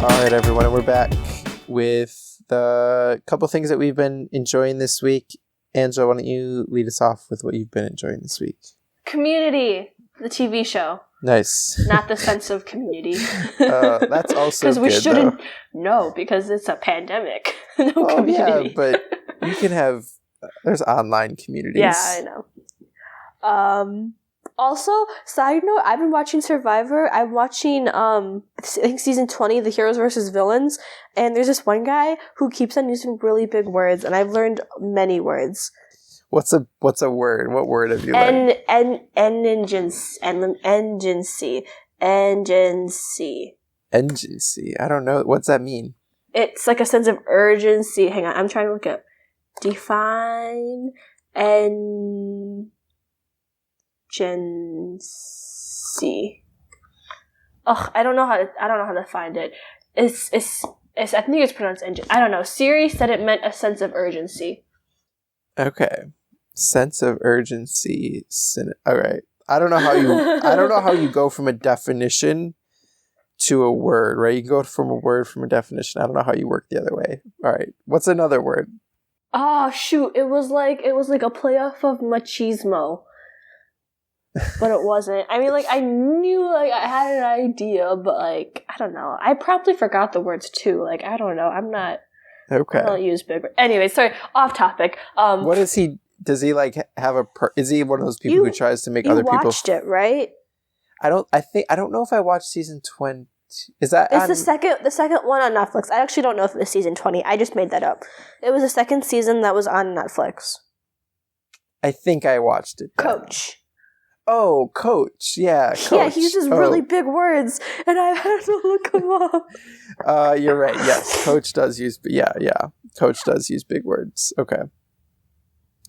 A: All right, everyone, and we're back with the couple things that we've been enjoying this week. Angela, why don't you lead us off with what you've been enjoying this week?
B: Community, the TV show.
A: Nice.
B: Not the sense of community.
A: That's also good,
B: because we shouldn't. No, because it's a pandemic. No community.
A: Yeah, but you can have. There's online communities.
B: Yeah, I know. Also, side note, I've been watching Survivor. I'm watching, I think season 20, The Heroes versus Villains, and there's this one guy who keeps on using really big words, and I've learned many words.
A: What's a word? What word have you learned? Engency. I don't know. What's that mean?
B: It's like a sense of urgency. Hang on, I'm trying to look at define Gen-C. Ugh, I don't know how to find it. It's I think it's pronounced engine. I don't know. Siri said it meant a sense of urgency.
A: Okay. Sense of urgency. All right. I don't know how you go from a definition to a word, right? You can go from a word from a definition. I don't know how you work the other way. All right. What's another word?
B: Oh shoot. It was like a playoff of machismo. But it wasn't. I mean, like, I knew, like, I had an idea, but, like, I don't know. I probably forgot the words, too. Like, I don't know. I'm not...
A: Okay.
B: I don't use big words. Anyway, sorry. Off topic.
A: What is he... Does he, like, have a... Is he one of those people who tries to make other people...
B: You watched it, right?
A: I don't know if I watched season 20. Is that...
B: It's the second one on Netflix. I actually don't know if it was season 20. I just made that up. It was the second season that was on Netflix.
A: I think I watched it. Then.
B: Coach.
A: Oh, Coach. Yeah, Coach.
B: Yeah, he uses really big words, and I had to look him up.
A: You're right. Yes, Coach does use... Yeah. Coach does use big words. Okay.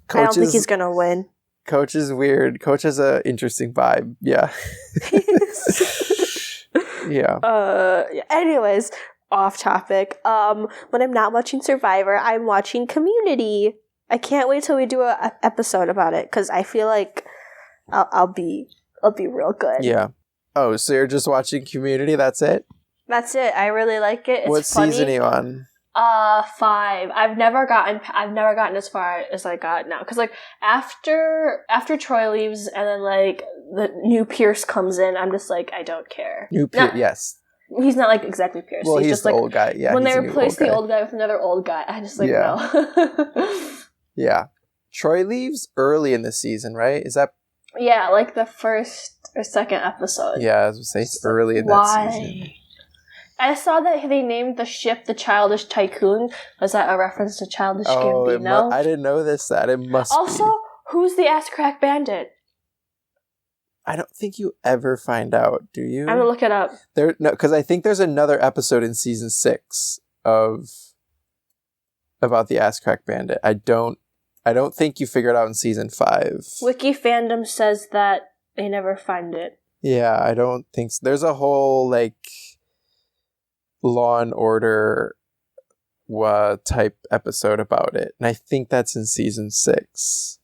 B: Coach I don't think he's going to win.
A: Coach is weird. Coach has an interesting vibe. Yeah. Yeah.
B: Anyways, off topic. When I'm not watching Survivor, I'm watching Community. I can't wait till we do an episode about it, because I feel like... I'll be real good.
A: Yeah. Oh, so you're just watching Community? That's it?
B: That's it. I really like it. It's
A: what
B: funny.
A: Season are you on?
B: 5. I've never gotten as far as I got now. Cause like after Troy leaves and then like the new Pierce comes in, I'm just like, I don't care.
A: New Pierce, yes.
B: He's not like exactly Pierce.
A: Well, he's
B: just
A: the
B: like,
A: old guy. Yeah.
B: When they replace the old guy with another old guy, I just like, no.
A: Yeah. Troy leaves early in the season, right? Is that?
B: Yeah, like the first or second episode.
A: Yeah, I was gonna say it's early in that season.
B: I saw that they named the ship the Childish Tycoon. Was that a reference to Childish Gambino?
A: I didn't know this. That it must
B: also,
A: be.
B: Who's the ass crack bandit?
A: I don't think you ever find out, do you?
B: I'm gonna look it up.
A: Because I think there's another episode in season 6 about the ass crack bandit. I don't think you figure it out in season 5.
B: Wiki fandom says that they never find it.
A: Yeah, I don't think so. There's a whole like Law and Order type episode about it, and I think that's in season 6.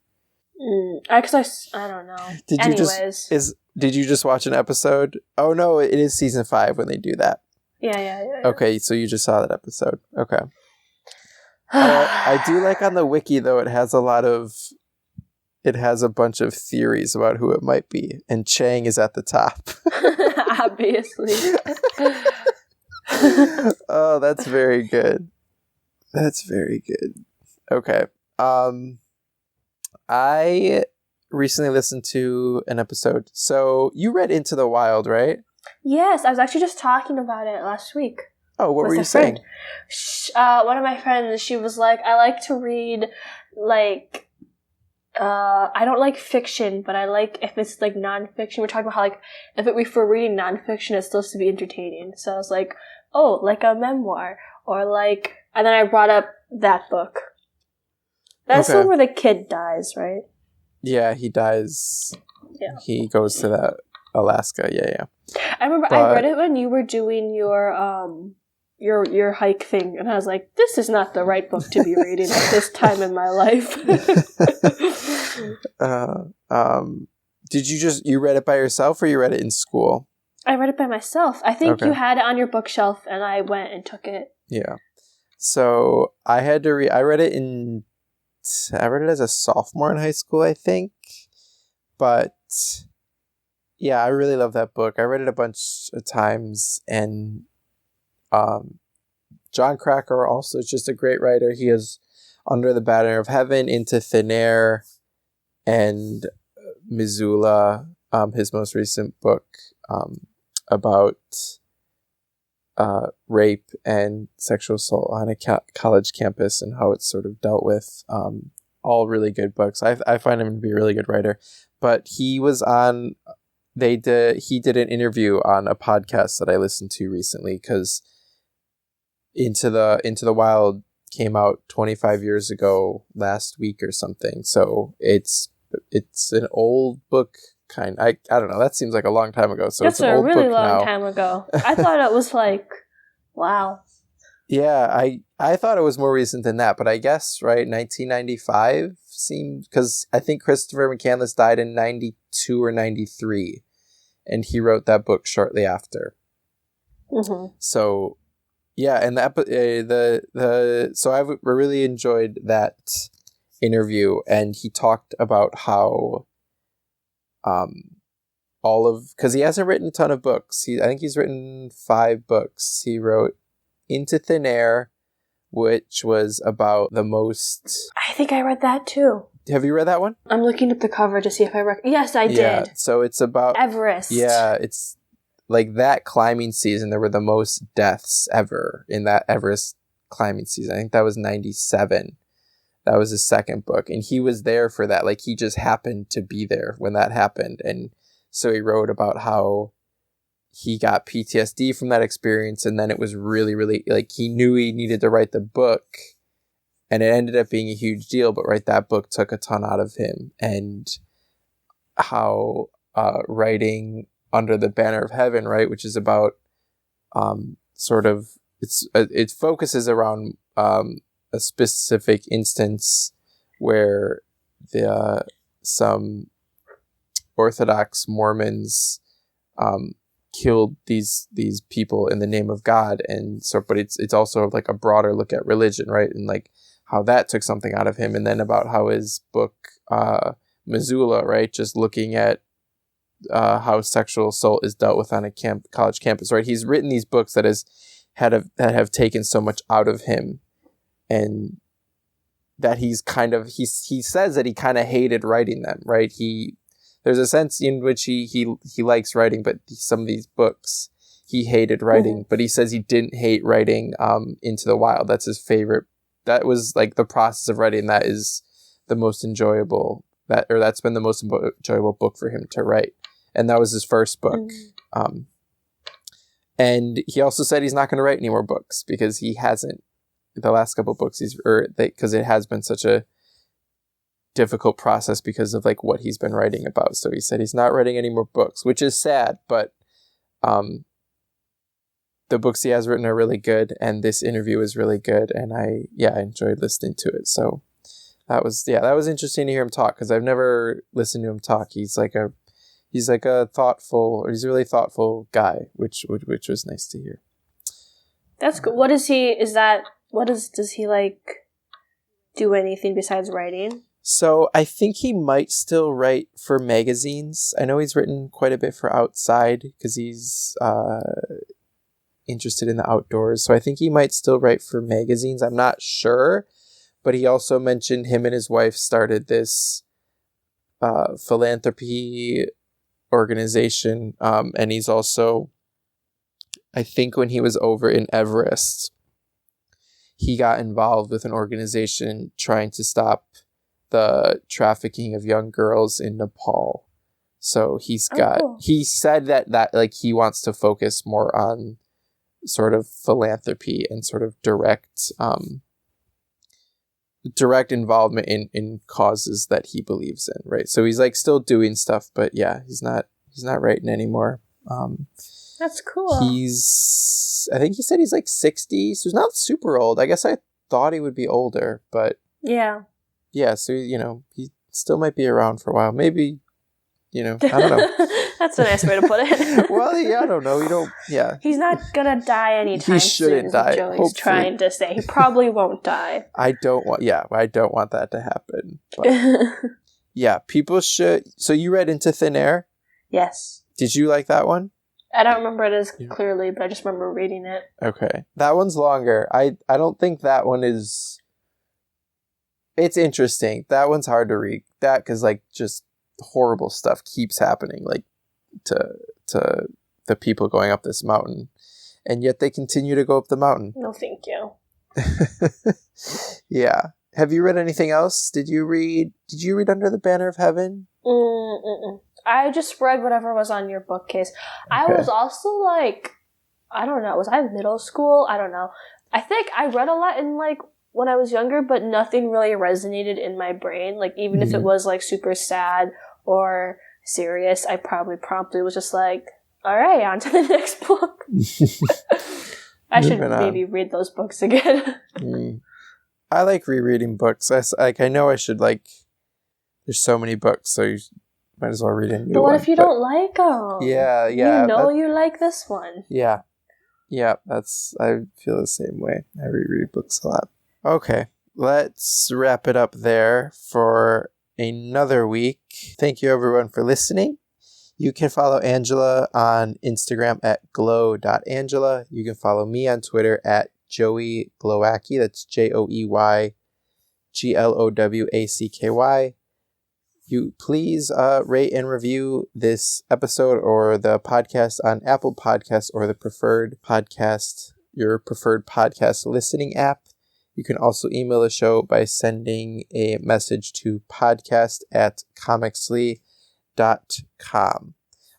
B: Because I don't know.
A: Did you just watch an episode? Oh no, it is season 5 when they do that.
B: Yeah.
A: Okay, so you just saw that episode. Okay. I do like on the wiki though. It has a bunch of theories about who it might be, and Chang is at the top.
B: Obviously.
A: Oh, that's very good. That's very good. Okay. I recently listened to an episode. So you read Into the Wild, right?
B: Yes, I was actually just talking about it last week.
A: Oh, what were you saying?
B: One of my friends, she was like, I like to read, like, I don't like fiction, but I like if it's, like, nonfiction. We're talking about how, like, if we're reading nonfiction, it's supposed to be entertaining. So I was like, oh, like a memoir, or like, and then I brought up that book. That's the one where the kid dies, right?
A: Yeah, he dies.
B: Yeah.
A: He goes to that Alaska, yeah.
B: I remember I read it when you were doing your hike thing, and I was like, this is not the right book to be reading at this time in my life.
A: Did you read it by yourself or you read it in school?
B: I read it by myself. I think you had it on your bookshelf and I went and took it.
A: Yeah. So I had to I read it as a sophomore in high school, I think. But yeah, I really love that book. I read it a bunch of times, and John Cracker also is just a great writer. He is Under the Banner of Heaven, Into Thin Air, and Missoula, his most recent book about rape and sexual assault on a college campus and how it's sort of dealt with. All really good books. I find him to be a really good writer. But he was on... he did an interview on a podcast that I listened to recently, because Into the Wild came out 25 years ago last week or something. So it's an old book kind. I don't know. That seems like a long time ago. So
B: that's
A: it's an old book
B: really long
A: now.
B: time ago. I thought it was like, wow.
A: Yeah, I thought it was more recent than that, but I guess, right, 1995 seemed, because I think Christopher McCandless died in 92 or 93, and he wrote that book shortly after.
B: Mm-hmm.
A: So, yeah, and so I really enjoyed that interview, and he talked about how because he hasn't written a ton of books. I think he's written 5 books. He wrote Into Thin Air, which was about the most...
B: I think I read that too.
A: Have you read that one?
B: I'm looking at the cover to see if I Yes, I did.
A: So it's about...
B: Everest.
A: Yeah, it's like that climbing season, there were the most deaths ever in that Everest climbing season. I think that was 97. That was his second book. And he was there for that. Like, he just happened to be there when that happened. And so he wrote about how he got PTSD from that experience, and then it was really, really, like, he knew he needed to write the book, and it ended up being a huge deal, but that book took a ton out of him, and how writing Under the Banner of Heaven, right, which is about sort of, it focuses around a specific instance where some Orthodox Mormons killed these people in the name of God, and so, but it's also like a broader look at religion, right? And like how that took something out of him, and then about how his book Missoula, right, just looking at how sexual assault is dealt with on a college campus, right? He's written these books that have taken so much out of him, and that he says that he kind of hated writing them, right? There's a sense in which he likes writing, but some of these books he hated writing, but he says he didn't hate writing Into the Wild. That's his favorite. That was like the process of writing that is the most enjoyable, that's been the most enjoyable book for him to write. And that was his first book. And he also said he's not going to write any more books because he hasn't. The last couple books because it has been such a difficult process because of like what he's been writing about. So he said he's not writing any more books, which is sad, but the books he has written are really good, and this interview is really good, and I enjoyed listening to it. So that was interesting to hear him talk, because I've never listened to him talk. He's a really thoughtful guy, which was nice to hear.
B: That's good. Does he like do anything besides writing?
A: So I think he might still write for magazines. I know he's written quite a bit for Outside because he's interested in the outdoors. So I think he might still write for magazines. I'm not sure. But he also mentioned him and his wife started this philanthropy organization. And he's also, I think when he was over in Everest, he got involved with an organization trying to stop the trafficking of young girls in Nepal. So he said that like he wants to focus more on sort of philanthropy and sort of direct involvement in causes that he believes in, right? So he's like still doing stuff, but yeah, he's not writing anymore.
B: That's cool.
A: I think he said he's like 60, so he's not super old. I guess I thought he would be older, but
B: yeah,
A: so he still might be around for a while. Maybe, I don't know.
B: That's a nice way to put it.
A: Well, yeah, I don't know.
B: He's not gonna die anytime
A: he shouldn't
B: soon.
A: die.
B: Joey's
A: Hopefully.
B: trying to say he probably won't die.
A: I don't want that to happen. But yeah, people should. So you read Into Thin Air?
B: Yes.
A: Did you like that one?
B: I don't remember it as clearly, but I just remember reading it.
A: Okay. That one's longer. I don't think that one is... It's interesting. That one's hard to read. That, because, like, just horrible stuff keeps happening, like, to the people going up this mountain. And yet they continue to go up the mountain.
B: No, thank you.
A: Yeah. Have you read anything else? Did you read Under the Banner of Heaven?
B: I just read whatever was on your bookcase. Okay. I was also like, I don't know, was I in middle school? I don't know. I think I read a lot in like when I was younger, but nothing really resonated in my brain. Like even if it was like super sad or serious, I probably promptly was just like, all right, on to the next book. I should maybe read those books again.
A: I like rereading books. I know I should like, there's so many books, so you might as well read a new one.
B: But what if you don't like them?
A: Yeah.
B: You like this one.
A: Yeah, I feel the same way. I reread books a lot. Okay, let's wrap it up there for another week. Thank you everyone for listening. You can follow Angela on Instagram at glow.angela. You can follow me on Twitter at Joey Glowacki. That's JoeyGlowacky. You please rate and review this episode or the podcast on Apple Podcasts or your preferred podcast listening app. You can also email the show by sending a message to podcast@comicsly.com.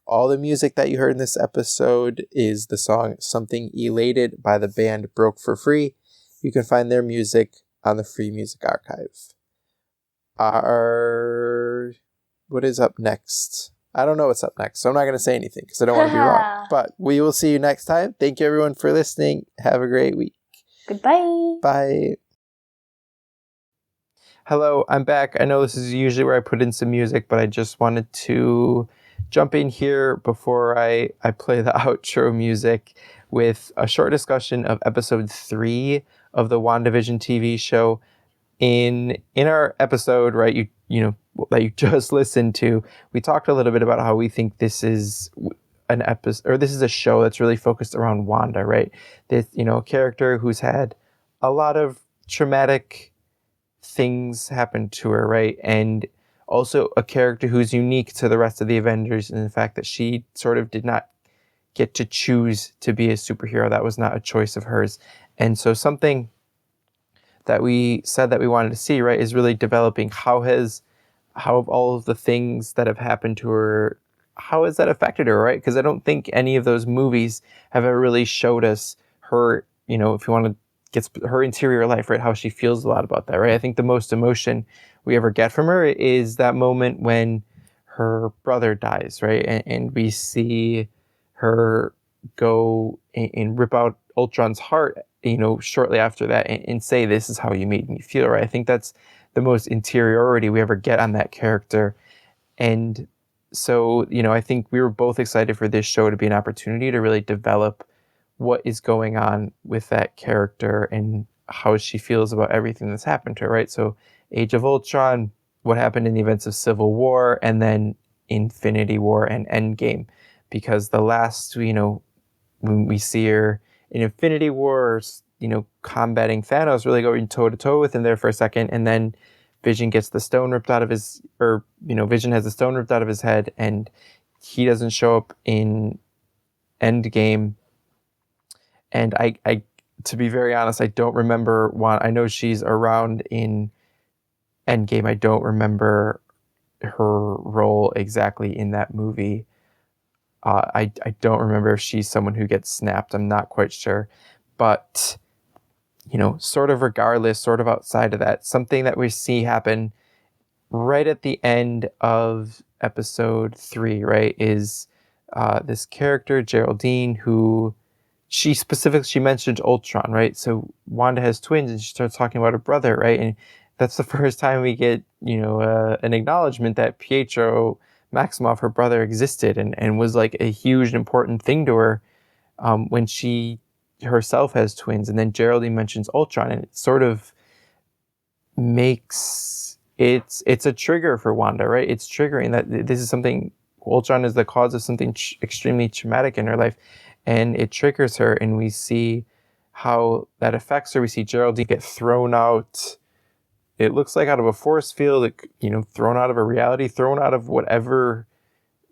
A: All the music that you heard in this episode is the song Something Elated by the band Broke for Free. You can find their music on the Free Music Archive. What is up next? I don't know what's up next, so I'm not going to say anything because I don't want to be wrong. But we will see you next time. Thank you everyone for listening. Have a great week.
B: Goodbye.
A: Bye. Hello, I'm back. I know this is usually where I put in some music, but I just wanted to jump in here before I play the outro music with a short discussion of episode 3 of the WandaVision TV show. In our episode, right, you know that you just listened to, we talked a little bit about how we think this is an episode, or this is a show that's really focused around Wanda, right? This, a character who's had a lot of traumatic things happen to her, right? And also a character who's unique to the rest of the Avengers in the fact that she sort of did not get to choose to be a superhero. That was not a choice of hers. And so something that we said that we wanted to see, right, is really developing how have all of the things that have happened to her, how has that affected her, right? Because I don't think any of those movies have ever really showed us her, if you want to get her interior life, right, how she feels a lot about that, right? I think the most emotion we ever get from her is that moment when her brother dies, right? And we see her go and rip out Ultron's heart, shortly after that, and say, "This is how you made me feel," right? I think that's the most interiority we ever get on that character. And so, I think we were both excited for this show to be an opportunity to really develop what is going on with that character and how she feels about everything that's happened to her, right? So Age of Ultron, what happened in the events of Civil War, and then Infinity War and Endgame. Because the last, when we see her in Infinity War, combating Thanos, really going toe to toe with him there for a second, and then Vision gets the stone ripped out of his, Vision has the stone ripped out of his head, and he doesn't show up in Endgame. And I to be very honest, I don't remember I know she's around in Endgame. I don't remember her role exactly in that movie. I don't remember if she's someone who gets snapped. I'm not quite sure. But, sort of regardless, sort of outside of that, something that we see happen right at the end of episode 3, right, is this character, Geraldine, who she mentioned Ultron, right? So Wanda has twins and she starts talking about her brother, right? And that's the first time we get, an acknowledgement that Pietro Maximoff, her brother, existed and was like a huge important thing to her when she herself has twins. And then Geraldine mentions Ultron, and it sort of makes it's a trigger for Wanda, right? It's triggering that this is something, Ultron is the cause of something extremely traumatic in her life, and it triggers her, and we see how that affects her. We see Geraldine get thrown out, it looks like out of a force field, thrown out of a reality, thrown out of whatever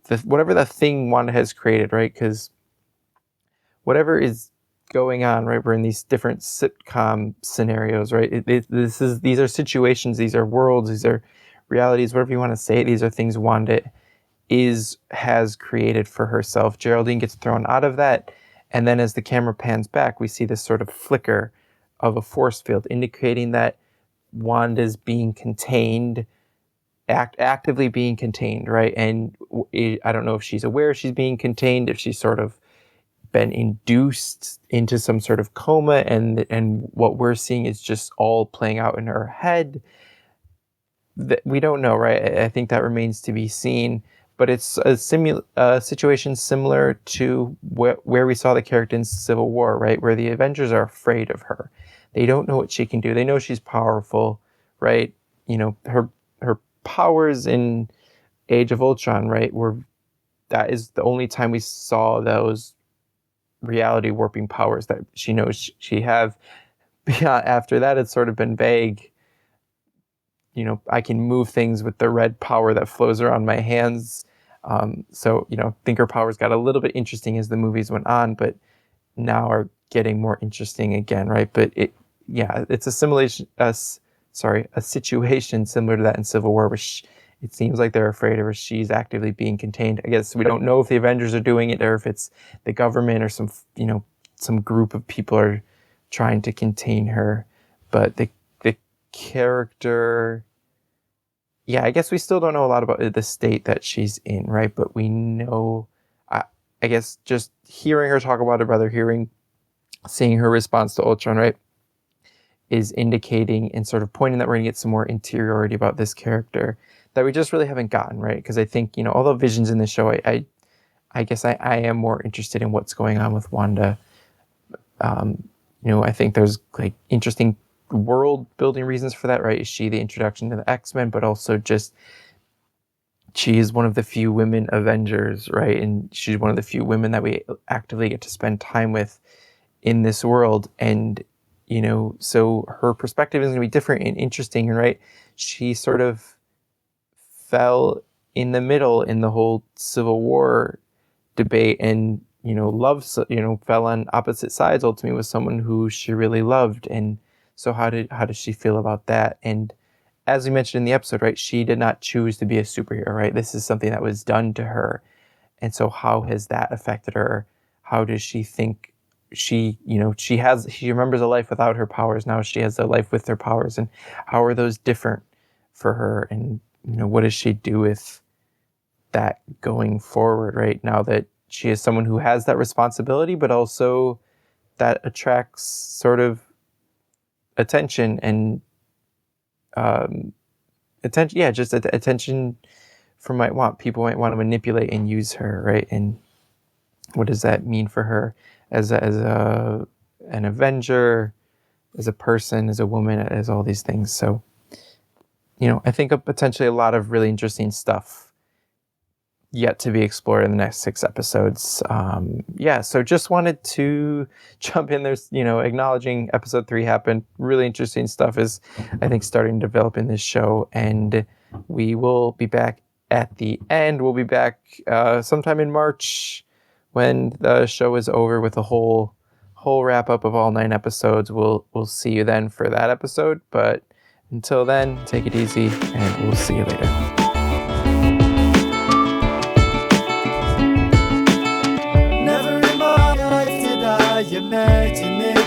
A: the thing Wanda has created, right? Because whatever is going on, right? We're in these different sitcom scenarios, right? These are situations, these are worlds, these are realities, whatever you want to say. These are things Wanda has created for herself. Geraldine gets thrown out of that, and then as the camera pans back, we see this sort of flicker of a force field, indicating that Wanda's being contained, actively being contained, right? And I don't know if she's aware she's being contained, if she's sort of been induced into some sort of coma, and what we're seeing is just all playing out in her head. We don't know, right? I think that remains to be seen. But it's a situation similar to where we saw the character in Civil War, right? Where the Avengers are afraid of her. They don't know what she can do. They know she's powerful, right? Her powers in Age of Ultron, right? That is the only time we saw those reality warping powers that she knows she have. After that, it's sort of been vague. I can move things with the red power that flows around my hands. So, I think her powers got a little bit interesting as the movies went on, but now are getting more interesting again, right? But it's a situation similar to that in Civil War, where it seems like they're afraid of her. She's actively being contained. I guess we don't know if the Avengers are doing it or if it's the government or some group of people are trying to contain her. But the character, I guess we still don't know a lot about the state that she's in, right? But we know, I guess, just hearing her talk about her brother, seeing her response to Ultron, right, is indicating and sort of pointing that we're going to get some more interiority about this character. that we just really haven't gotten, right? Because I think, although Vision's in the show, I guess I am more interested in what's going on with Wanda. I think there's like interesting world building reasons for that, right? Is she the introduction to the X-Men, but also just she is one of the few women Avengers, right? And she's one of the few women that we actively get to spend time with in this world. And, so her perspective is going to be different and interesting, right? She sort of fell in the middle in the whole Civil War debate and, fell on opposite sides ultimately with someone who she really loved. And so how does she feel about that? And as we mentioned in the episode, right, she did not choose to be a superhero, right? This is something that was done to her. And so how has that affected her? How does she think she remembers a life without her powers. Now she has a life with her powers. And how are those different for her? And, what does she do with that going forward, right? Now that she is someone who has that responsibility, but also that attracts sort of attention and attention people might want to manipulate and use her, right? And what does that mean for her as an Avenger, as a person, as a woman, as all these things? So, I think of potentially a lot of really interesting stuff yet to be explored in the next 6 episodes. So just wanted to jump in. There's, acknowledging episode 3 happened. Really interesting stuff is, I think, starting to develop in this show. And we will be back at the end. We'll be back sometime in March when the show is over with a whole wrap up of all 9 episodes. We'll see you then for that episode. But until then, take it easy and we'll see you later.
C: Imagine it.